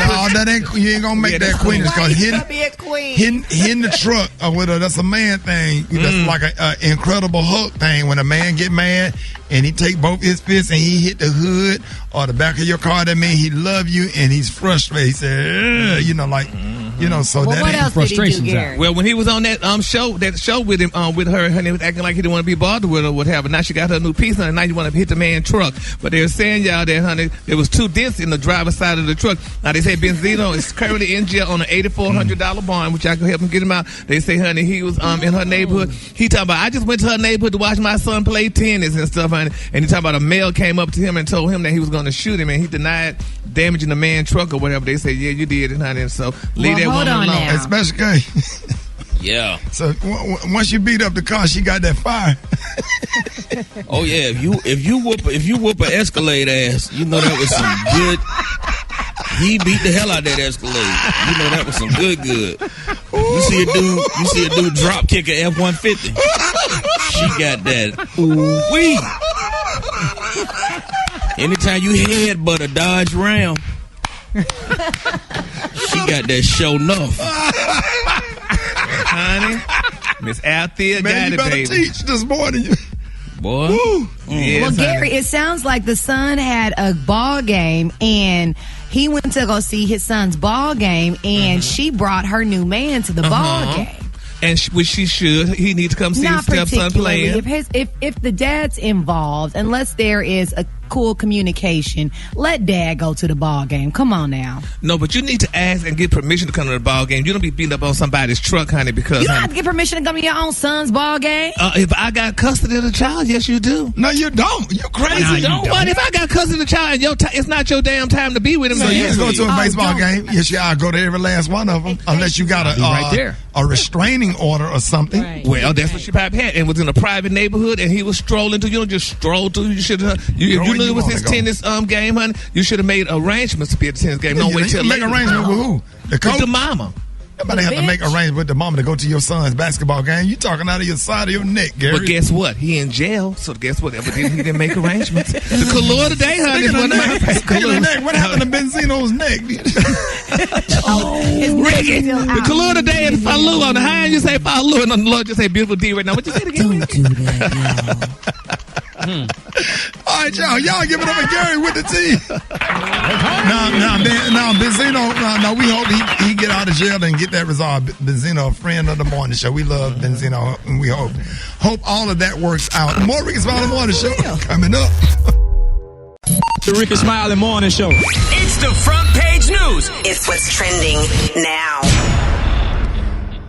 Speaker 1: you ain't gonna make that queenish, because hitting the truck with her, that's a man thing. That's like an Incredible Hulk thing. When a man get mad and he take both his fists and he hit the hood or the back of your car, that means he love you and he's frustrated. He said, so
Speaker 2: well,
Speaker 1: that ain't
Speaker 2: frustration.
Speaker 4: Well, when he was on that show with him, with her, and he was acting like he didn't want to be bothered with her or whatever. Now she got her new piece on, and now you want to hit the man's truck. But they're saying, y'all, that, honey, there was 2 dents in the driver's side of the truck. Now they say Benzino is currently in jail on an $8,400 bond, which I can help him get him out. They say, honey, he was in her neighborhood. He talking about, I just went to her neighborhood to watch my son play tennis and stuff, honey. And he talking about a male came up to him and told him that he was going to shoot him, and he denied damaging the man's truck or whatever. They say, yeah, you did it, honey. So leave that woman alone.
Speaker 1: Hey, Special K.
Speaker 9: Yeah.
Speaker 1: So once you beat up the car, she got that fire.
Speaker 9: Oh yeah, if you whoop an Escalade ass, you know that was some good. He beat the hell out of that Escalade. You know that was some good. You see a dude drop kick a F-150. She got that. Ooh-wee. Anytime you headbutt a Dodge Ram, she got that show enough.
Speaker 4: Honey, Miss Althea got
Speaker 1: you
Speaker 4: it,
Speaker 1: better
Speaker 4: baby.
Speaker 1: teach this morning.
Speaker 9: Boy.
Speaker 4: Yes,
Speaker 2: well, Gary,
Speaker 4: honey.
Speaker 2: it sounds like the son had a ball game and he went to go see his son's ball game, and she brought her new man to the ball game.
Speaker 4: And which she should. He needs to come see his stepson playing.
Speaker 2: If the dad's involved, unless there is a cool communication, let dad go to the ball game. Come on now.
Speaker 4: No, but you need to ask and get permission to come to the ball game. You don't be beating up on somebody's truck, honey, because
Speaker 2: you don't have to get permission to come to your own son's ball game.
Speaker 4: If I got custody of the child, yes, you do.
Speaker 1: No, you don't. You crazy.
Speaker 4: No, you don't. What if I got custody of the child and it's not your damn time to be with him?
Speaker 1: So you go to a baseball game? Yes, I'll go to every last one of them, unless you got a restraining order or something.
Speaker 2: Right.
Speaker 4: Well, that's what she probably had, and was in a private neighborhood, and he was strolling through. You don't just stroll through. You should have. If you knew it was his tennis game, honey, you should have made arrangements to be at the tennis game. Don't wait till
Speaker 1: make arrangements with who? The coach?
Speaker 4: With the mama.
Speaker 1: Somebody have to make arrangements with the mama to go to your son's basketball game. You talking out of your side of your neck, Gary.
Speaker 4: But guess what? He in jail, so guess what? But he didn't make arrangements. The color today, honey, is one of my
Speaker 1: favorite. What happened to Benzino's neck?
Speaker 4: Ricky, the color today is Falu. On the high end, you say Falu, and on the low, just say beautiful D right now. What you say again?
Speaker 5: Don't do that,
Speaker 1: All right, y'all give it up for Gary with the T. Now, Benzino, we hope he get out of jail and get that resolved. Benzino, a friend of the morning show. We love Benzino, and we hope all of that works out. More Rickey Smiley Morning Show coming up.
Speaker 13: The Rickey Smiley Morning Show.
Speaker 18: It's the front page news.
Speaker 19: It's what's trending now.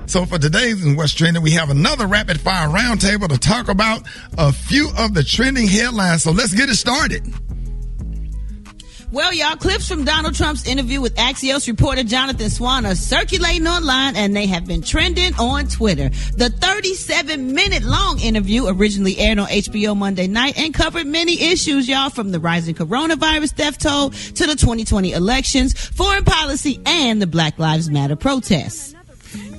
Speaker 1: So for today's What's Trending, we have another rapid fire roundtable to talk about a few of the trending headlines. So let's get it started.
Speaker 5: Well, y'all, clips from Donald Trump's interview with Axios reporter Jonathan Swan are circulating online, and they have been trending on Twitter. The 37-minute long interview originally aired on HBO Monday night and covered many issues, y'all, from the rising coronavirus death toll to the 2020 elections, foreign policy, and the Black Lives Matter protests.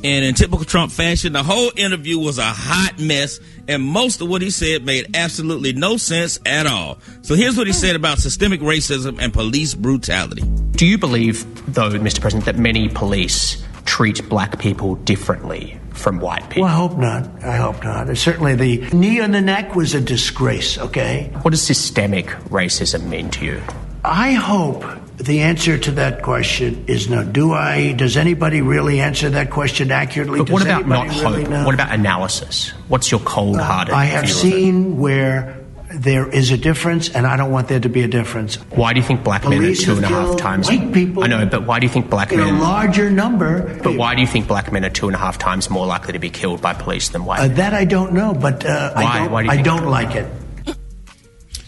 Speaker 9: And in typical Trump fashion, the whole interview was a hot mess, and most of what he said made absolutely no sense at all. So here's what he said about systemic racism and police brutality.
Speaker 20: Do you believe, though, Mr. President, that many police treat black people differently from white people?
Speaker 21: Well, I hope not. Certainly the knee on the neck was a disgrace, okay?
Speaker 20: What does systemic racism mean to you?
Speaker 21: I hope the answer to that question is no. Does anybody really answer that question accurately?
Speaker 20: But what about not hope? What about analysis? What's your cold-hearted
Speaker 21: I have seen where there is a difference, and I don't want there to be a difference.
Speaker 20: Why do you think black men are 2.5 times...
Speaker 21: white people.
Speaker 20: I know, but why do you think black men...
Speaker 21: In a larger number.
Speaker 20: But why do you think black men are 2.5 times more likely to be killed by police than white men?
Speaker 21: That I don't know, but I don't like it.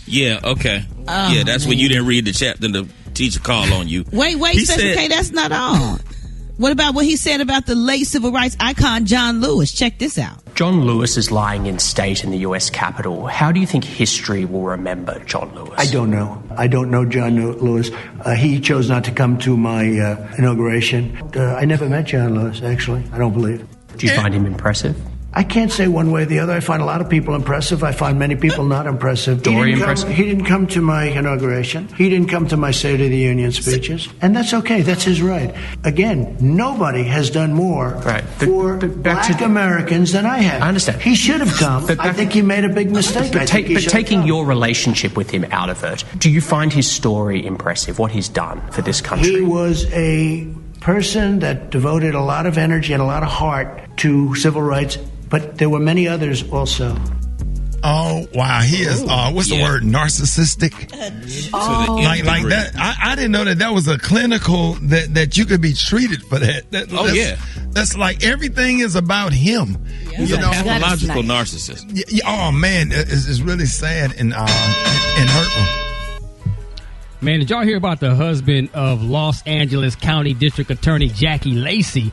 Speaker 9: Yeah, okay. Yeah, that's when you didn't read the chapter the teacher called on you.
Speaker 5: Wait, okay, that's not all. What about what he said about the late civil rights icon John Lewis? Check this out.
Speaker 20: John Lewis is lying in state in the U.S. Capitol. How do you think history will remember John Lewis?
Speaker 21: I don't know. I don't know John Lewis. He chose not to come to my inauguration. I never met John Lewis, actually. I don't believe.
Speaker 20: Do you find him impressive?
Speaker 21: I can't say one way or the other. I find a lot of people impressive. I find many people not impressive. He didn't come to my inauguration. He didn't come to my State of the Union speeches. And that's okay. That's his right. Again, nobody has done more for black Americans than I have.
Speaker 20: I understand.
Speaker 21: He should have come. I think he made a big mistake.
Speaker 20: But taking your relationship with him out of it, do you find his story impressive, what he's done for this country?
Speaker 21: He was a person that devoted a lot of energy and a lot of heart to civil rights. But there were many others also.
Speaker 1: Oh, wow. He is, what's the word? Narcissistic? Like that. I didn't know that was a clinical, that you could be treated for that. That's like everything is about him. Yeah.
Speaker 9: He's a pathological narcissist.
Speaker 1: Oh, man. It's really sad and hurtful.
Speaker 3: Man, did y'all hear about the husband of Los Angeles County District Attorney Jackie Lacey?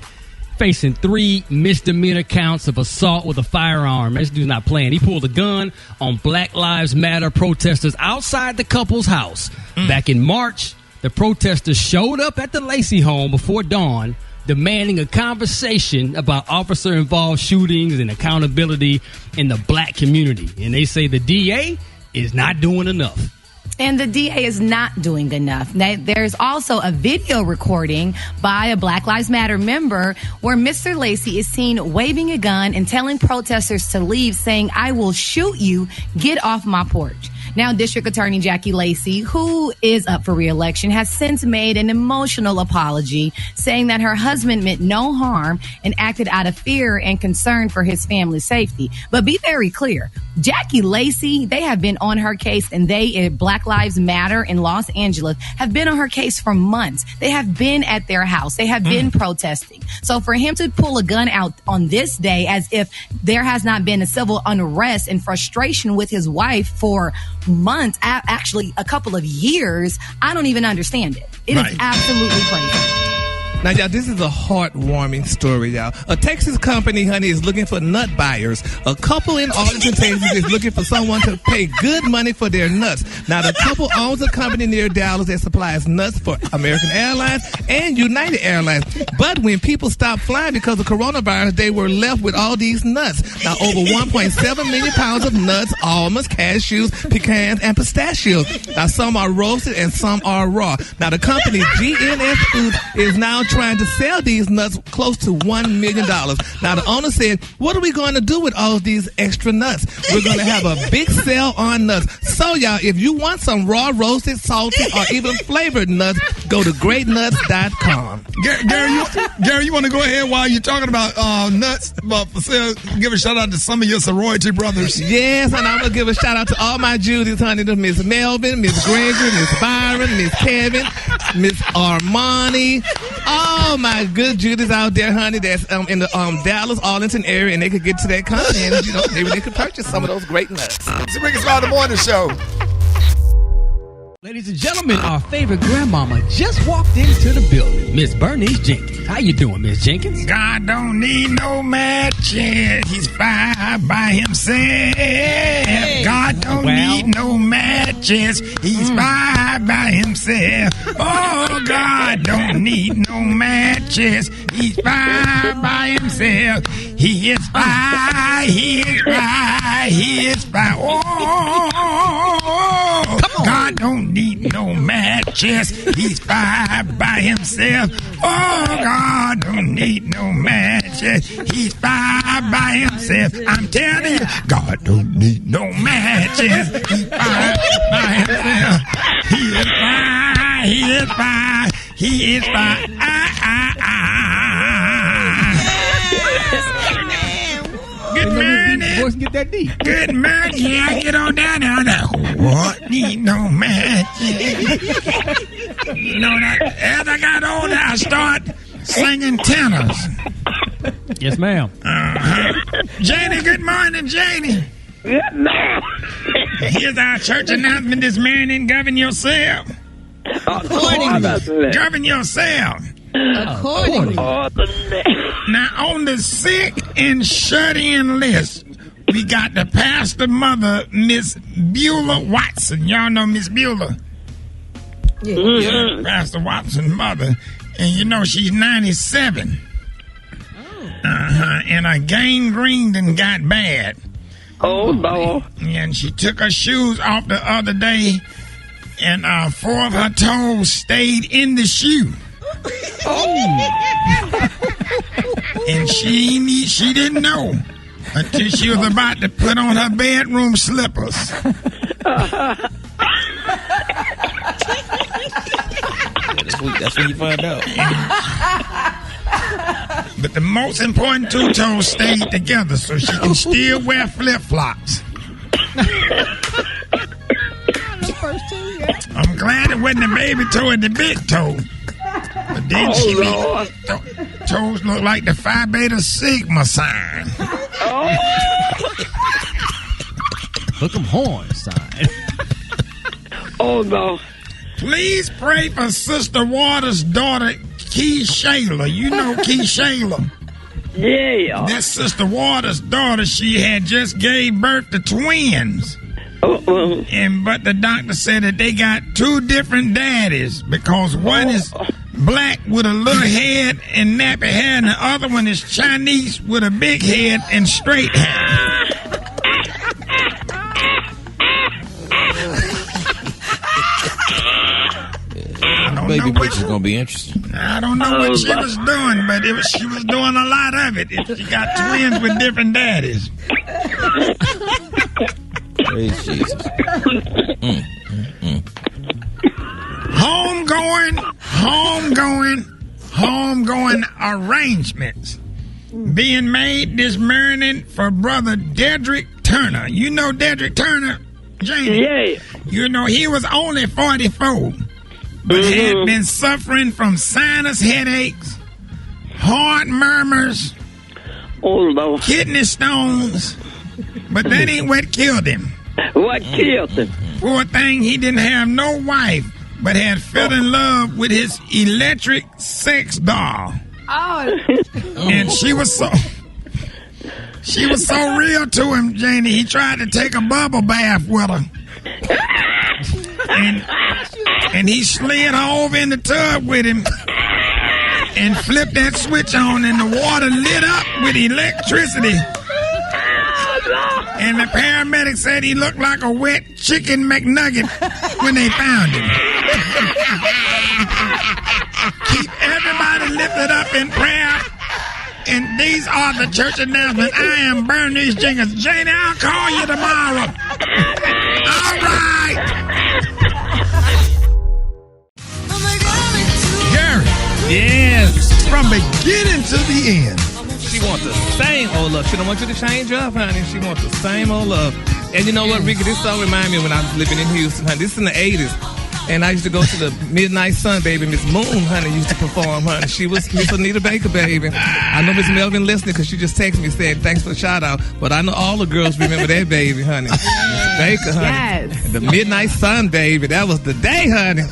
Speaker 3: Facing 3 misdemeanor counts of assault with a firearm. This dude's not playing. He pulled a gun on Black Lives Matter protesters outside the couple's house. Back in March, the protesters showed up at the Lacey home before dawn, demanding a conversation about officer-involved shootings and accountability in the black community. And they say the DA is not doing enough.
Speaker 2: And the DA is not doing enough. Now, there's also a video recording by a Black Lives Matter member where Mr. Lacey is seen waving a gun and telling protesters to leave, saying, "I will shoot you. Get off my porch." Now, District Attorney Jackie Lacey, who is up for re-election, has since made an emotional apology, saying that her husband meant no harm and acted out of fear and concern for his family's safety. But be very clear, Jackie Lacey, they have been on her case, and Black Lives Matter in Los Angeles, have been on her case for months. They have been at their house. They have been protesting. So for him to pull a gun out on this day as if there has not been a civil unrest and frustration with his wife for months, actually a couple of years, I don't even understand it. It is absolutely crazy.
Speaker 4: Now, y'all, this is a heartwarming story, y'all. A Texas company, honey, is looking for nut buyers. A couple in Arlington, Texas is looking for someone to pay good money for their nuts. Now, the couple owns a company near Dallas that supplies nuts for American Airlines and United Airlines. But when people stopped flying because of coronavirus, they were left with all these nuts. Now, over 1.7 million pounds of nuts, almonds, cashews, pecans, and pistachios. Now, some are roasted and some are raw. Now, the company GNS Foods is now trying to sell these nuts close to $1 million. Now, the owner said, what are we going to do with all these extra nuts? We're going to have a big sale on nuts. So, y'all, if you want some raw, roasted, salty, or even flavored nuts, go to greatnuts.com.
Speaker 1: Gary, you want to go ahead while you're talking about nuts? Give a shout out to some of your sorority brothers.
Speaker 4: Yes, and I'm going to give a shout out to all my Judys, honey, to Miss Melvin, Miss Gregory, Miss Byron, Miss Kevin, Miss Armani, all my good Judys out there, honey, that's in the Dallas, Arlington area, and they could get to that content, you know, maybe they could purchase some of those great nuts.
Speaker 1: It's the Rickey Smiley Morning Show.
Speaker 3: Ladies and gentlemen, our favorite grandmama just walked into the building, Miss Bernice Jenkins. How you doing, Miss Jenkins?
Speaker 6: God don't need no matches. He's fine by himself. Hey. God don't need no matches. He's fine by himself. Oh, God don't need no matches. He's fine by himself. He is fine. He is fine. He is fine. Oh, come on. God don't need no matches. He's fine by himself. Oh, God don't need no matches. He's fine by himself. I'm telling you, God don't need no matches. He's fine by himself. He is fine. He is fine. He is fine. Good morning.
Speaker 3: Voice get that deep.
Speaker 6: Good morning. Yeah, get on down there. What? Need no matches. You know that as I got older, I started singing tenors.
Speaker 3: Yes, ma'am.
Speaker 6: Janie, good morning, Janie.
Speaker 14: Good morning.
Speaker 6: Here's our church announcement this morning. Govern yourself.
Speaker 14: Accordingly.
Speaker 6: Govern yourself.
Speaker 14: Accordingly.
Speaker 6: Now, on the sick and shut-in list, we got the pastor mother, Miss Beulah Watson. Y'all know Miss Beulah? Yeah, Pastor Watson's mother. And you know she's 97. And her gangrene done got bad.
Speaker 14: Oh, no.
Speaker 6: And she took her shoes off the other day, and 4 of her toes stayed in the shoe. And she didn't know until she was about to put on her bedroom slippers.
Speaker 9: That's when you find out.
Speaker 6: But the most important 2 toes stayed together, so she can still wear flip-flops. I'm glad it wasn't the baby toe and the big toe. But then toes look like the Phi Beta Sigma sign.
Speaker 3: Look 'em horn sign.
Speaker 14: Oh, no.
Speaker 6: Please pray for Sister Waters' daughter, Key Shayla. You know Key Shayla?
Speaker 14: Yeah.
Speaker 6: That's Sister Waters' daughter. She had just gave birth to twins. But the doctor said that they got 2 different daddies because one is black with a little head and nappy hair, and the other one is Chinese with a big head and straight hair.
Speaker 9: Baby picture's gonna be interesting.
Speaker 6: I don't know what she was doing, but she was doing a lot of it. She got twins with different daddies.
Speaker 9: Praise Jesus.
Speaker 6: Homegoing arrangements being made this morning for Brother Dedrick Turner. You know Dedrick Turner, Jamie?
Speaker 14: Yeah.
Speaker 6: You know, he was only 44, but had been suffering from sinus headaches, heart murmurs, kidney stones, but that ain't what killed him.
Speaker 14: What killed him?
Speaker 6: Poor thing, he didn't have no wife, but had fell in love with his electric sex doll.
Speaker 2: Oh.
Speaker 6: And she was so real to him, Janie. He tried to take a bubble bath with her. And he slid her over in the tub with him and flipped that switch on, and the water lit up with electricity. And the paramedics said he looked like a wet chicken McNugget when they found him. Keep everybody lifted up in prayer. And these are the church announcements. I am Bernice Jenkins. Janie, I'll call you tomorrow. All right.
Speaker 1: Gary.
Speaker 4: Yes.
Speaker 1: From beginning to the end.
Speaker 4: She wants the same old love. She don't want you to change up, honey. She wants the same old love. And you know what, Ricky? This song reminds me of when I was living in Houston, honey. This is in the 80s. And I used to go to the Midnight Sun, baby. Miss Moon, honey, used to perform, honey. She was Miss Anita Baker, baby. I know Miss Melvin listening because she just texted me saying, thanks for the shout out. But I know all the girls remember that baby, honey. Miss Baker, honey.
Speaker 2: Yes.
Speaker 4: The Midnight Sun, baby. That was the day, honey.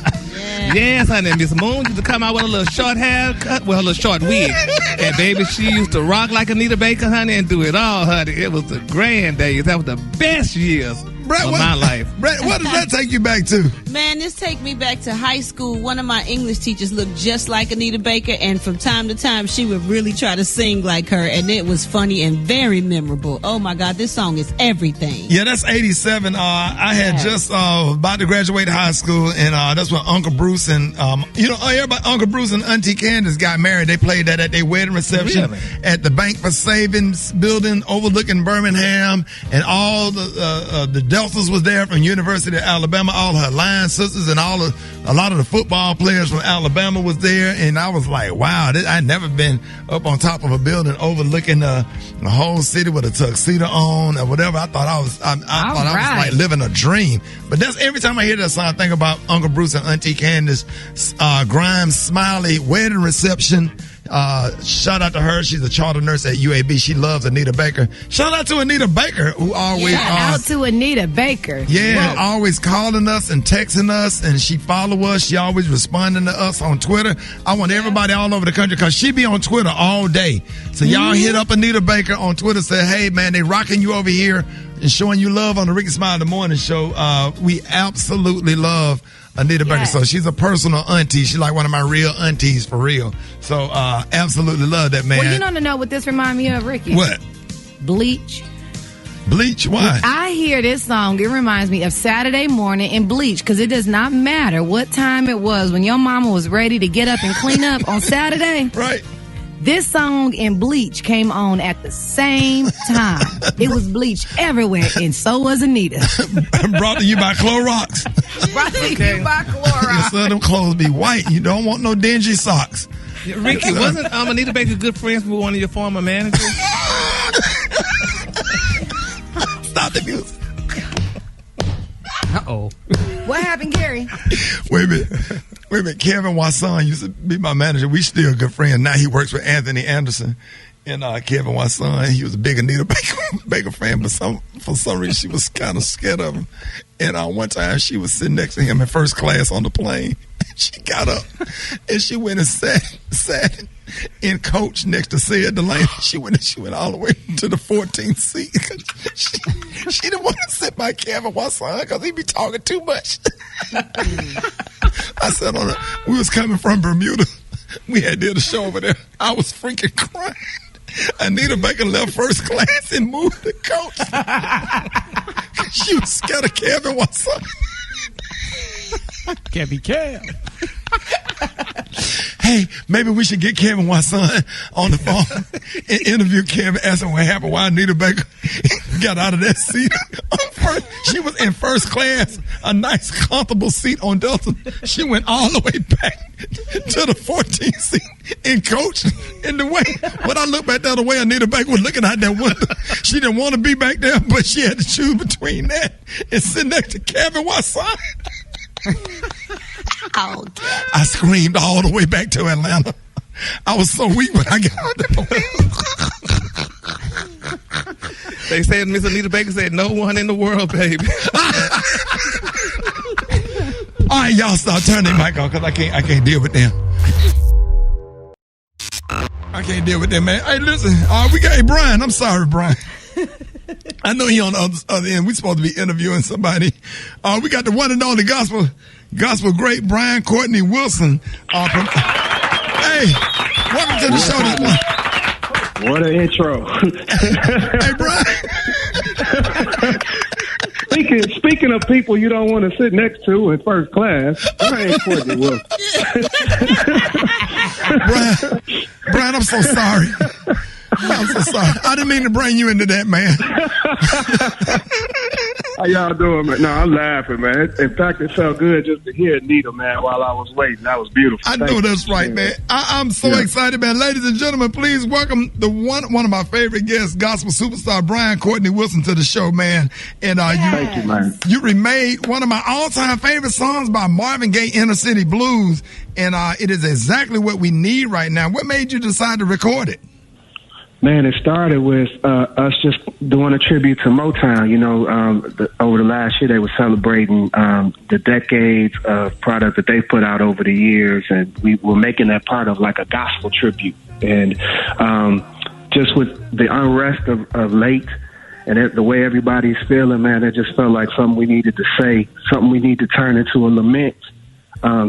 Speaker 4: Yes, honey. Miss Moon used to come out with a little short haircut, with a little short wig. And baby, she used to rock like Anita Baker, honey, and do it all, honey. It was the grand days. That was the best years of my life.
Speaker 1: Brett, what does that take you back to?
Speaker 5: Man, this take me back to high school. One of my English teachers looked just like Anita Baker, and from time to time, she would really try to sing like her, and it was funny and very memorable. Oh my God, this song is everything.
Speaker 1: Yeah, that's 87. I had just about to graduate high school, and that's when Uncle Bruce and everybody, Uncle Bruce and Auntie Candace got married. They played that at their wedding reception at the Bank for Savings building overlooking Birmingham, and all the Deltas was there from University of Alabama. All her line sisters and a lot of the football players from Alabama was there, and I was like, wow, I'd never been up on top of a building overlooking the whole city with a tuxedo on or whatever. I thought I was like living a dream. But that's every time I hear that song, I think about Uncle Bruce and Auntie Candace, Grimes Smiley wedding reception. Shout out to her. She's a charter nurse at UAB. She loves Anita Baker. Shout out to Anita Baker, who always
Speaker 2: out to Anita Baker.
Speaker 1: Yeah, always calling us and texting us, and she follow us. She always responding to us on Twitter. I want everybody all over the country, because she be on Twitter all day. So y'all hit up Anita Baker on Twitter. Say, hey man, they rocking you over here and showing you love on the Rickey Smiley in the Morning Show. We absolutely love Anita Baker. So she's a personal auntie. She's like one of my real aunties for real. So absolutely love that, man.
Speaker 2: Well, you don't know what this reminds me of, Ricky.
Speaker 1: What?
Speaker 2: Bleach.
Speaker 1: Bleach? Why?
Speaker 2: When I hear this song, it reminds me of Saturday morning in Bleach, because it does not matter what time it was when your mama was ready to get up and clean up on Saturday.
Speaker 1: Right.
Speaker 2: This song in Bleach came on at the same time. It was Bleach everywhere, and so was Anita.
Speaker 1: Brought to you by Clorox.
Speaker 2: Brought to you by Clorox.
Speaker 1: Yes, sir, them clothes be white. You don't want no dingy socks.
Speaker 4: Ricky, wasn't Anita Baker good friends with one of your former managers?
Speaker 1: Stop the music.
Speaker 3: Uh-oh.
Speaker 2: What happened, Gary?
Speaker 1: Wait a minute. Kevin Wasson used to be my manager. We still good friends. Now he works with Anthony Anderson. And Kevin Wasson, he was a big Anita Baker fan, but for some reason she was kind of scared of him. And one time she was sitting next to him in first class on the plane. She got up and she went and sat in coach next to Sid Delaney. She went all the way to the 14th seat. She didn't want to sit by Kevin Wasson because he be talking too much. I sat on we was coming from Bermuda. We had did a show over there. I was freaking crying. Anita Baker left first class and moved to coach. She was scared of Kevin Wasson.
Speaker 3: Can't be Kev.
Speaker 1: Hey, maybe we should get Kevin Wasson on the phone and interview Kevin, ask him what happened, why Anita Baker got out of that seat. She was in first class, a nice, comfortable seat on Delta. She went all the way back to the 14th seat in coach. And the way, when I looked back the other way, Anita Baker was looking out that window. She didn't want to be back there, but she had to choose between that and sitting next to Kevin Wasson.
Speaker 5: Oh,
Speaker 1: I screamed all the way back to Atlanta. I was so weak when I got out there.
Speaker 4: They said Miss Anita Baker said, "No one in the world, baby."
Speaker 1: All right, y'all start turning their mic on because I can't deal with them. I can't deal with them, man. Hey, listen, we got Brian. I'm sorry, Brian. I know he on the other end. We supposed to be interviewing somebody. We got the one and only gospel great Brian Courtney Wilson. Hey, welcome to the show this morning.
Speaker 8: What an intro.
Speaker 1: Hey, Brian.
Speaker 8: Speaking of people you don't want to sit next to in first class, Brian Courtney Wilson.
Speaker 1: Brian, I'm so sorry. I'm so sorry. I didn't mean to bring you into that, man.
Speaker 8: How y'all doing, man? No, I'm laughing, man. In fact, it felt good just to hear Nita, man, while I was waiting. That was beautiful.
Speaker 1: I know that's right, man. I'm so excited, man. Ladies and gentlemen, please welcome the one of my favorite guests, gospel superstar Brian Courtney Wilson, to the show, man. And
Speaker 8: thank you, man.
Speaker 1: You remade one of my all-time favorite songs by Marvin Gaye, Inner City Blues, and it is exactly what we need right now. What made you decide to record it?
Speaker 8: Man, it started with us just doing a tribute to Motown. You know, over the last year, they were celebrating the decades of product that they put out over the years, and we were making that part of like a gospel tribute. And just with the unrest of late and the way everybody's feeling, man, it just felt like something we needed to say, something we need to turn into a lament,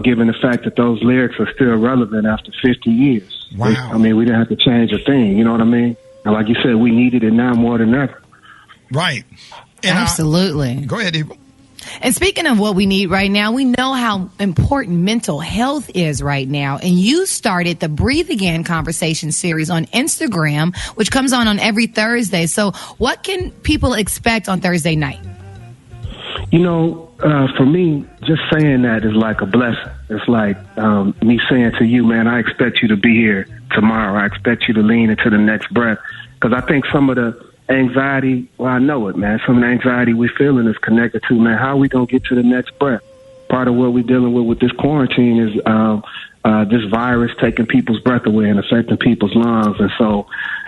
Speaker 8: given the fact that those lyrics are still relevant after 50 years.
Speaker 1: Wow.
Speaker 8: I mean, we didn't have to change a thing. You know what I mean? And like you said, we needed it now more than ever.
Speaker 1: Right. And
Speaker 2: absolutely.
Speaker 1: Go ahead, Eva.
Speaker 2: And speaking of what we need right now, we know how important mental health is right now. And you started the Breathe Again conversation series on Instagram, which comes on every Thursday. So what can people expect on Thursday night?
Speaker 8: You know, for me, just saying that is like a blessing. It's like me saying to you, man, I expect you to be here tomorrow. I expect you to lean into the next breath. Because I think some of the anxiety, well, I know it, man. Some of the anxiety we're feeling is connected to, man, how are we going to get to the next breath? Part of what we're dealing with this quarantine is this virus taking people's breath away and affecting people's lungs. And so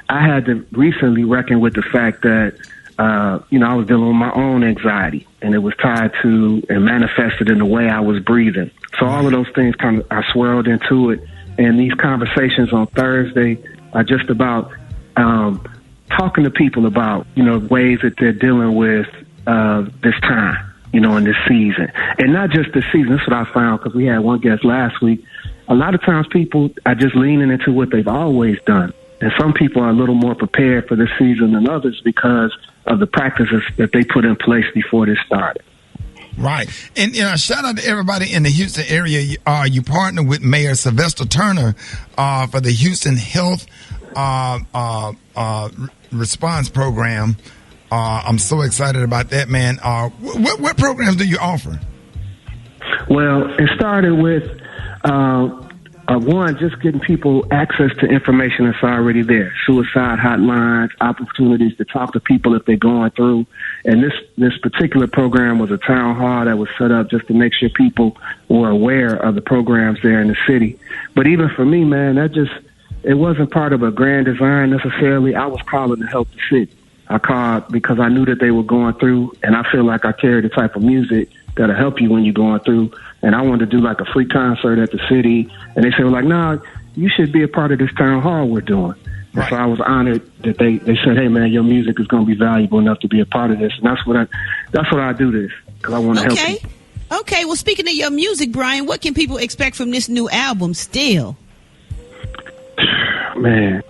Speaker 8: I had to recently reckon with the fact that I was dealing with my own anxiety, and it was tied to and manifested in the way I was breathing. So all of those things I swirled into it. And these conversations on Thursday are just about talking to people about, ways that they're dealing with this time, in this season. And not just this season. That's what I found, because we had one guest last week. A lot of times people are just leaning into what they've always done. And some people are a little more prepared for this season than others because of the practices that they put in place before this started.
Speaker 1: Right. And shout out to everybody in the Houston area. You partner with Mayor Sylvester Turner for the Houston Health Response Program. I'm so excited about that, man. What programs do you offer?
Speaker 8: Well, it started with one, just getting people access to information that's already there. Suicide hotlines, opportunities to talk to people if they're going through. And this particular program was a town hall that was set up just to make sure people were aware of the programs there in the city. But even for me, man, it wasn't part of a grand design necessarily. I was calling to help the city. I called because I knew that they were going through, and I feel like I carry the type of music that'll help you when you're going through. And I wanted to do like a free concert at the city. And they said, nah, you should be a part of this town hall we're doing. Right. And so I was honored that they said, hey, man, your music is going to be valuable enough to be a part of this. And that's what I do this, because I want to help you.
Speaker 5: Okay. Well, speaking of your music, Brian, what can people expect from this new album, Still?
Speaker 8: Man,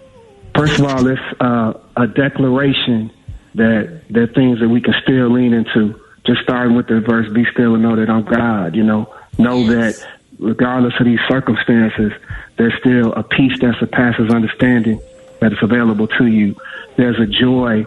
Speaker 8: first of all, it's a declaration that there are things that we can still lean into. Just starting with the verse, be still and know that I'm God, Know that regardless of these circumstances, there's still a peace that surpasses understanding that is available to you. There's a joy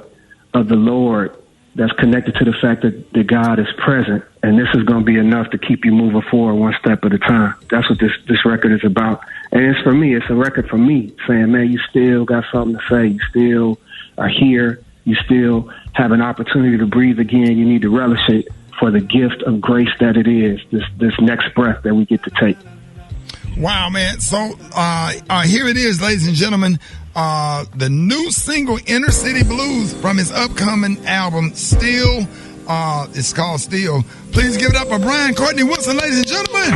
Speaker 8: of the Lord that's connected to the fact that God is present, and this is going to be enough to keep you moving forward one step at a time. That's what this record is about. And it's for me. It's a record for me saying, man, you still got something to say. You still are here. You still have an opportunity to breathe again. You need to relish it for the gift of grace that it is, this next breath that we get to take.
Speaker 1: Wow, man. So here it is, ladies and gentlemen. The new single, Inner City Blues, from his upcoming album, Still. It's called Steel. Please give it up for Brian Courtney Wilson, ladies and gentlemen.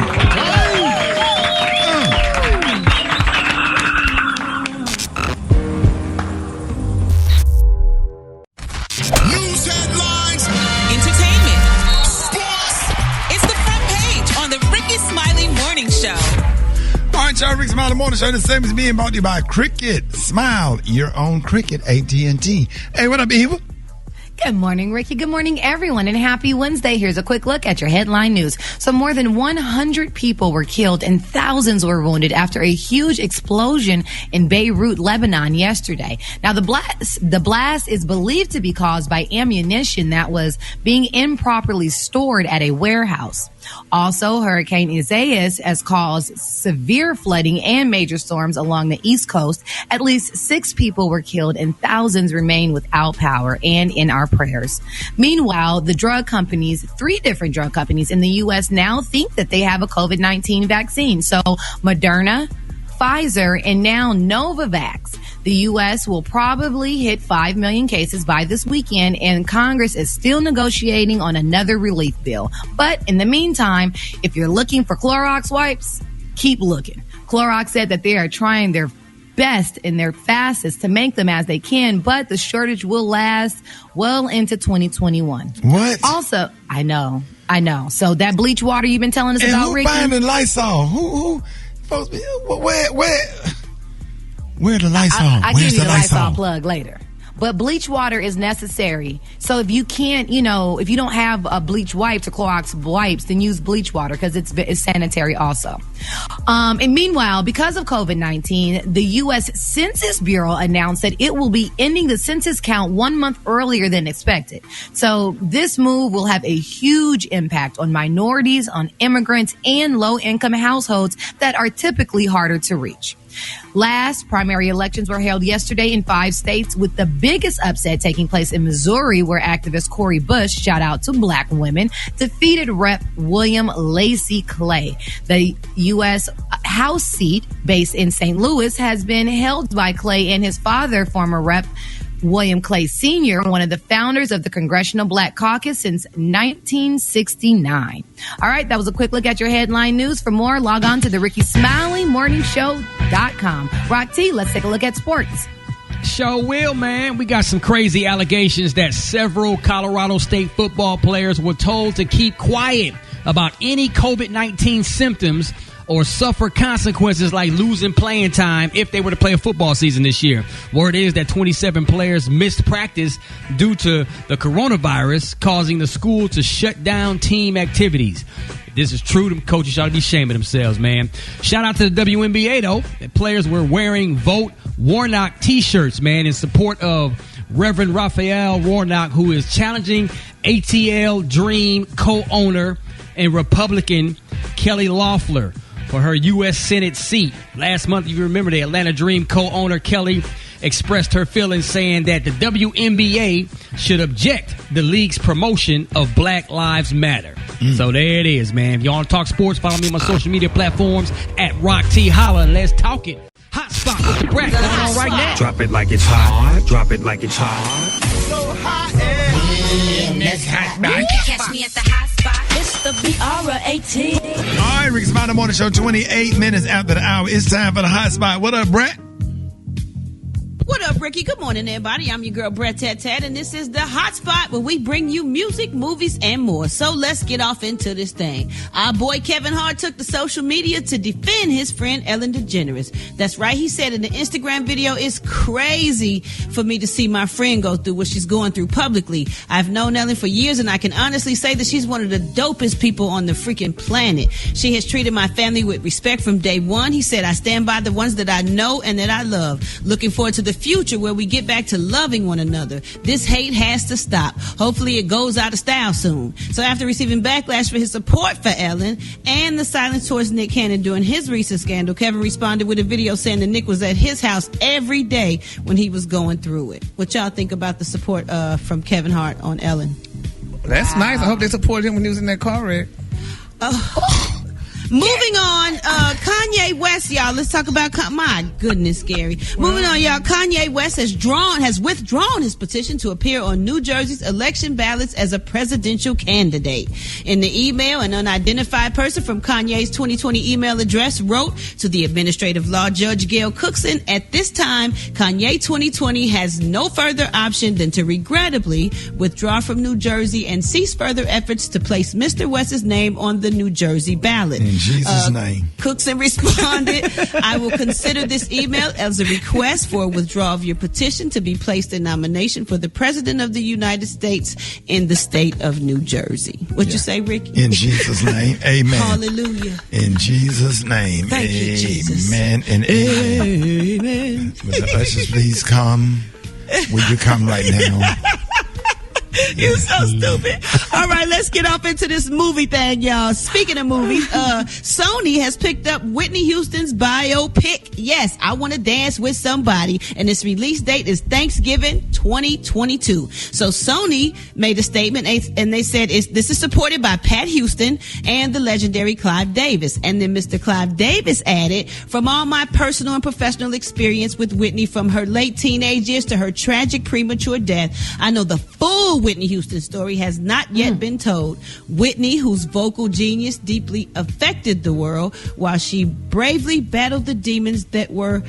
Speaker 18: News headlines, entertainment, sports. It's the front page on the Rickey Smiley Morning Show.
Speaker 1: All right, y'all, Rickey Smiley Morning Show. The same is being brought to you by Cricket. Smile, your own Cricket, AT&T. Hey, what up, Eva?
Speaker 2: Good morning, Ricky. Good morning, everyone, and happy Wednesday. Here's a quick look at your headline news. So more than 100 people were killed and thousands were wounded after a huge explosion in Beirut, Lebanon yesterday. Now, the blast is believed to be caused by ammunition that was being improperly stored at a warehouse. Also, Hurricane Isaias has caused severe flooding and major storms along the East Coast. At least 6 people were killed and thousands remain without power and in our prayers. Meanwhile, the drug companies, 3 different drug companies in the U.S. now think that they have a COVID-19 vaccine. So Moderna, Pfizer, and now Novavax. The U.S. will probably hit 5 million cases by this weekend, and Congress is still negotiating on another relief bill. But in the meantime, if you're looking for Clorox wipes, keep looking. Clorox said that they are trying their best and their fastest to make them as they can, but the shortage will last well into 2021.
Speaker 1: What?
Speaker 2: Also, I know. So that bleach water you've been telling us
Speaker 1: And
Speaker 2: about,
Speaker 1: who
Speaker 2: Ricky?
Speaker 1: buying the Lysol? Who supposed to be? Where the Lysol?
Speaker 2: I'll
Speaker 1: Where's
Speaker 2: give you
Speaker 1: the
Speaker 2: the
Speaker 1: Lysol?
Speaker 2: Lysol plug later. But bleach water is necessary. So if you can't, if you don't have bleach wipes or Clorox wipes, then use bleach water because it's sanitary also. And meanwhile, because of COVID-19, the U.S. Census Bureau announced that it will be ending the census count 1 month earlier than expected. So this move will have a huge impact on minorities, on immigrants, and low-income households that are typically harder to reach. Last primary elections were held yesterday in 5 states, with the biggest upset taking place in Missouri, where activist Cori Bush, shout out to black women, defeated Rep. William Lacey Clay. The U.S. House seat, based in St. Louis, has been held by Clay and his father, former Rep. William Clay Sr., one of the founders of the Congressional Black Caucus since 1969. All right, that was a quick look at your headline news. For more, log on to the RickySmileyMorningShow.com. Rock T, let's take a look at sports.
Speaker 3: Sure will, man. We got some crazy allegations that several Colorado State football players were told to keep quiet about any COVID-19 symptoms or suffer consequences like losing playing time if they were to play a football season this year. Word is that 27 players missed practice due to the coronavirus, causing the school to shut down team activities. If this is true, them coaches ought to be ashamed of themselves, man. Shout out to the WNBA, though. The players were wearing Vote Warnock t-shirts, man, in support of Reverend Raphael Warnock, who is challenging ATL Dream co-owner and Republican Kelly Loeffler for her U.S. Senate seat. Last month, if you remember, the Atlanta Dream co-owner Kelly expressed her feelings, saying that the WNBA should object the league's promotion of Black Lives Matter. So there it is, man. If you want to talk sports, follow me on my social media platforms at Rock T Holla, and let's talk it. Hot spot with the Brett going on right now.
Speaker 6: Drop it like it's hot. Drop it like it's hot.
Speaker 18: So hot and
Speaker 6: that's hot spot.
Speaker 7: Catch me at the hot spot. It's the BR18.
Speaker 1: All right, Rickey Smiley Morning Show, 28 minutes after the hour. It's time for the hot spot. What up, Brett?
Speaker 5: What up, Ricky? Good morning, everybody. I'm your girl, Brett Tat Tat, and this is the Hot Spot, where we bring you music, movies, and more. So let's get off into this thing. Our boy Kevin Hart took to social media to defend his friend Ellen DeGeneres. That's right. He said in the Instagram video, "It's crazy for me to see my friend go through what she's going through publicly. I've known Ellen for years, and I can honestly say that she's one of the dopest people on the freaking planet. She has treated my family with respect from day one." He said, "I stand by the ones that I know and that I love. Looking forward to the future where we get back to loving one another. This hate has to stop. Hopefully it goes out of style soon." So after receiving backlash for his support for Ellen and the silence towards Nick Cannon during his recent scandal, Kevin responded with a video saying that Nick was at his house every day when he was going through it. What y'all think about the support from Kevin Hart on Ellen?
Speaker 4: That's nice. I hope they supported him when he was in that car wreck.
Speaker 5: Moving on, Kanye West, y'all. Let's talk about my goodness, Gary. Moving on, y'all. Kanye West has withdrawn his petition to appear on New Jersey's election ballots as a presidential candidate. In the email, an unidentified person from Kanye's 2020 email address wrote to the administrative law judge Gail Cookson, at this time, Kanye 2020 has no further option than to regrettably withdraw from New Jersey and cease further efforts to place Mr. West's name on the New Jersey ballot.
Speaker 1: In Jesus' name.
Speaker 5: Cookson responded, I will consider this email as a request for a withdrawal of your petition to be placed in nomination for the President of the United States in the state of New Jersey. What'd you say, Ricky?
Speaker 1: In Jesus' name, amen.
Speaker 5: Hallelujah.
Speaker 1: In Jesus' name,
Speaker 5: Thank you, Jesus.
Speaker 1: Amen and amen. Will the ushers please come? Will you come right now?
Speaker 5: You so stupid. All right, let's get off into this movie thing, y'all. Speaking of movies, Sony has picked up Whitney Houston's biopic. Yes, I Want to Dance with Somebody, and its release date is Thanksgiving 2022. So Sony made a statement, and they said this is supported by Pat Houston and the legendary Clive Davis. And then Mr. Clive Davis added, from all my personal and professional experience with Whitney, from her late teenage years to her tragic premature death, I know the full Whitney Houston story has not yet been told. Whitney, whose vocal genius deeply affected the world while she bravely battled the demons that were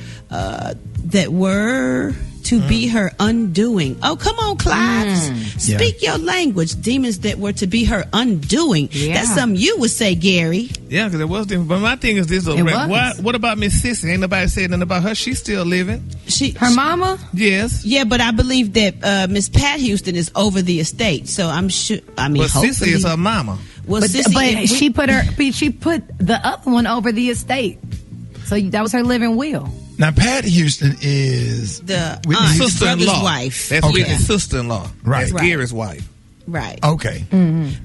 Speaker 5: to be her undoing. Oh, come on, Clive. Speak your language. Demons that were to be her undoing.
Speaker 2: Yeah.
Speaker 5: That's something you would say, Gary.
Speaker 4: Yeah, because it was different. But my thing is this: what about Miss Sissy? Ain't nobody said nothing about her. She's still living.
Speaker 2: Her mama?
Speaker 4: Yes.
Speaker 5: Yeah, but I believe that Miss Pat Houston is over the estate. So I'm sure. I mean,
Speaker 4: but Sissy is her mama.
Speaker 5: Well,
Speaker 2: But
Speaker 5: Sissy,
Speaker 2: she put the other one over the estate. So that was her living will.
Speaker 1: Now, Pat Houston is
Speaker 5: the
Speaker 1: Whitney's
Speaker 4: sister-in-law.
Speaker 5: wife.
Speaker 4: That's
Speaker 1: Okay.
Speaker 4: Whitney's sister-in-law.
Speaker 1: Right.
Speaker 4: That's
Speaker 5: Right.
Speaker 4: Gary's wife.
Speaker 5: Right.
Speaker 1: Okay.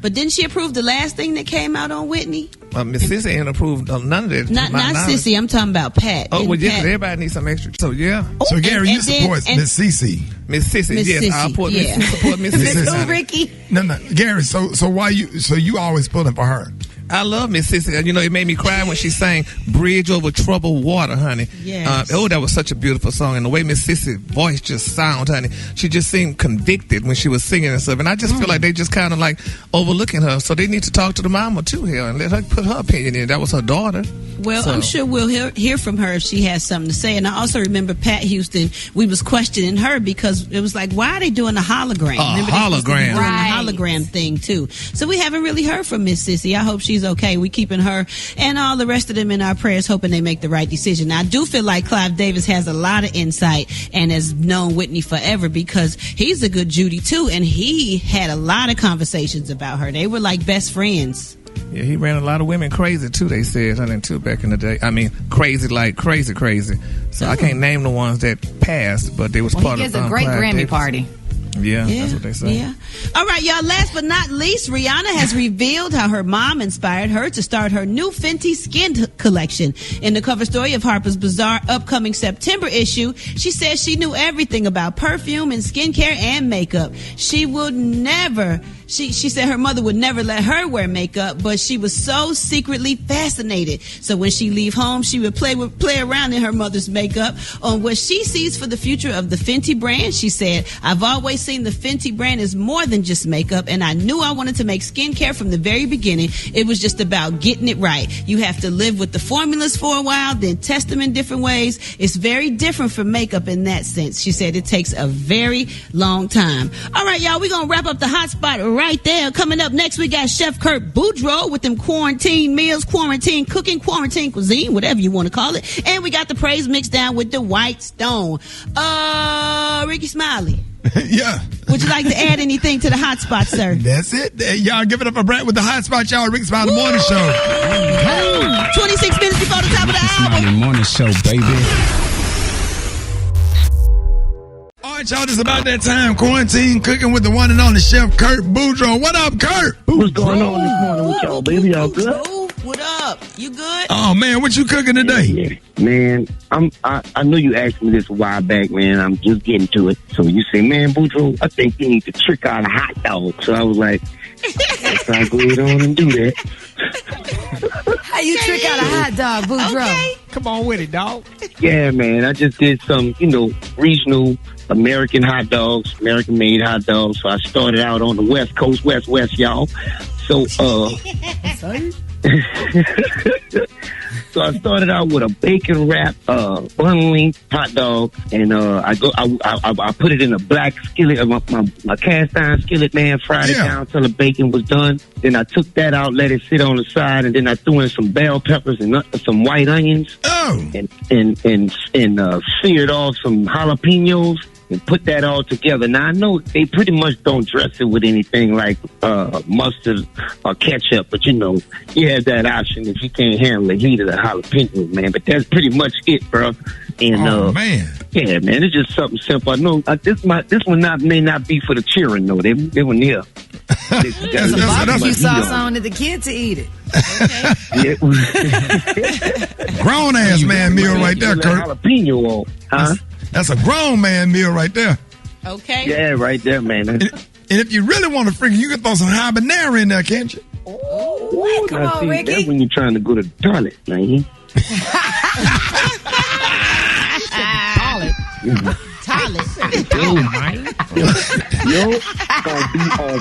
Speaker 5: But didn't she approve the last thing that came out on Whitney?
Speaker 4: Miss Sissy ain't approved of none of that.
Speaker 5: Not Sissy. I'm talking about Pat.
Speaker 4: Oh,
Speaker 5: And
Speaker 4: well, yeah,
Speaker 5: Pat-
Speaker 4: everybody needs some extra. So, yeah.
Speaker 1: So, Gary, you
Speaker 5: and then-
Speaker 1: support
Speaker 5: and-
Speaker 1: Miss Cece.
Speaker 4: Miss Sissy,
Speaker 5: Miss
Speaker 4: yes.
Speaker 5: Sissy,
Speaker 4: I support
Speaker 5: yeah.
Speaker 4: Miss
Speaker 1: Miss
Speaker 4: Sissy.
Speaker 1: Sissy.
Speaker 5: Ricky.
Speaker 1: No, Gary. So you always pulling for her?
Speaker 4: I love Miss Sissy. You know, it made me cry when she sang "Bridge Over Troubled Water," honey.
Speaker 5: Yes.
Speaker 4: That was such a beautiful song, and the way Miss Sissy's voice just sounds, honey, she just seemed convicted when she was singing and stuff. And I just feel like they just kind of like overlooking her. So they need to talk to the mama too here and let her put her opinion in. That was her daughter.
Speaker 5: Well,
Speaker 4: So-
Speaker 5: I'm sure we'll hear from her if she has something to say. And I also remember Pat Houston, we was questioning her because it was like, why are they doing a hologram? Remember they supposed to be
Speaker 4: hologram.
Speaker 5: doing the hologram thing too. So we haven't really heard from Miss Sissy. I hope she's okay. We keeping her and all the rest of them in our prayers, hoping they make the right decision. Now, I do feel like Clive Davis has a lot of insight and has known Whitney forever because he's a good Judy too, and he had a lot of conversations about her. They were like best friends.
Speaker 4: Yeah, he ran a lot of women crazy too. They said, honey, too, back in the day. I mean, crazy like crazy. So I can't name the ones that passed, but they was part
Speaker 2: He
Speaker 4: of.
Speaker 2: gives a great
Speaker 4: Clive
Speaker 2: Grammy
Speaker 4: Davis.
Speaker 2: party.
Speaker 4: Yeah, that's what they say.
Speaker 5: Yeah. All right, y'all. Last but not least, Rihanna has revealed how her mom inspired her to start her new Fenty skin collection. In the cover story of Harper's Bazaar upcoming September issue, she says she knew everything about perfume and skincare and makeup. She would never. She said her mother would never let her wear makeup, but she was so secretly fascinated. So when she leave home, she would play around in her mother's makeup on what she sees for the future of the Fenty brand. She said, I've always seen the Fenty brand as more than just makeup, and I knew I wanted to make skincare from the very beginning. It was just about getting it right. You have to live with the formulas for a while, then test them in different ways. It's very different from makeup in that sense. She said it takes a very long time. All right, y'all, we're going to wrap up the hot spot right there. Coming up next, we got Chef Kurt Boudreaux with them quarantine meals, quarantine cooking, quarantine cuisine, whatever you want to call it. And we got the praise mix down with the White Stone. Rickey Smiley.
Speaker 1: Yeah.
Speaker 5: Would you like to add anything to the hot spot, sir?
Speaker 1: That's it. Y'all give it up for Brett with the hot spot, y'all. Rickey Smiley Morning Show.
Speaker 5: 26 minutes before the top of the hour.
Speaker 13: Smiley Morning Show, baby.
Speaker 1: All right, y'all, it's about that time. Quarantine cooking with the one and only Chef Kurt Boudreaux. What up, Kurt?
Speaker 11: What's going on this morning with y'all, baby? Y'all good?
Speaker 5: What up? You good?
Speaker 1: Oh, man, what you cooking today?
Speaker 11: Man, I know you asked me this a while back, man. I'm just getting to it. So you say, man, Boudreaux, I think you need to trick out a hot dog. So I was like, So I go ahead on and do that.
Speaker 2: How you trick out a hot dog, Boudreaux?
Speaker 5: Okay.
Speaker 3: Come on with it, dog.
Speaker 11: Yeah, man. I just did some, regional American hot dogs, American-made hot dogs. So I started out on the West Coast, West, y'all. So, so I started out with a bacon wrap, bun length hot dog, and I put it in a black skillet, my cast iron skillet, man. Fried it down till the bacon was done. Then I took that out, let it sit on the side, and then I threw in some bell peppers and some white onions. And seared off some jalapenos. And put that all together. Now, I know they pretty much don't dress it with anything like mustard or ketchup, but you have that option if you can't handle the heat of the jalapenos, man. But that's pretty much it, bro. And,
Speaker 1: man.
Speaker 11: Yeah, man, it's just something simple. I know this one may not be for the children, though. They were near.
Speaker 2: There's a barbecue sauce on it, the kids to eat it.
Speaker 11: Okay.
Speaker 1: Grown ass man meal right there, Kurt.
Speaker 11: Jalapeno on, huh?
Speaker 1: That's a grown man meal right there.
Speaker 5: Okay.
Speaker 11: Yeah, right there, man.
Speaker 1: And if you really want to freaking, you can throw some habanero in there, can't you?
Speaker 2: Ooh, come on, Ricky.
Speaker 11: That's when you're trying to go to the toilet, man.
Speaker 5: Toilet.
Speaker 11: Yo, gonna be on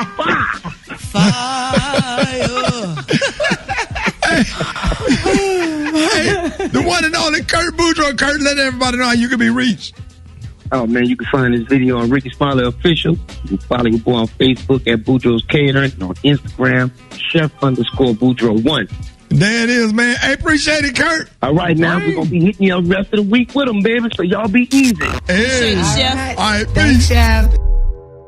Speaker 5: Fire.
Speaker 1: Hey, the one and only Kurt Boudreaux. Kurt, let everybody know how you can be reached.
Speaker 11: Oh, man, you can find this video on Rickey Smiley Official. You can follow your boy on Facebook at Boudreaux's Catering, and on Instagram, Chef_Boudreaux1.
Speaker 1: There it is, man. I appreciate it, Kurt.
Speaker 11: All right, now we're going to be hitting you the rest of the week with them, baby, so y'all be easy.
Speaker 1: Hey.
Speaker 5: Chef.
Speaker 1: All right,
Speaker 2: Thanks,
Speaker 1: peace.
Speaker 2: Chef.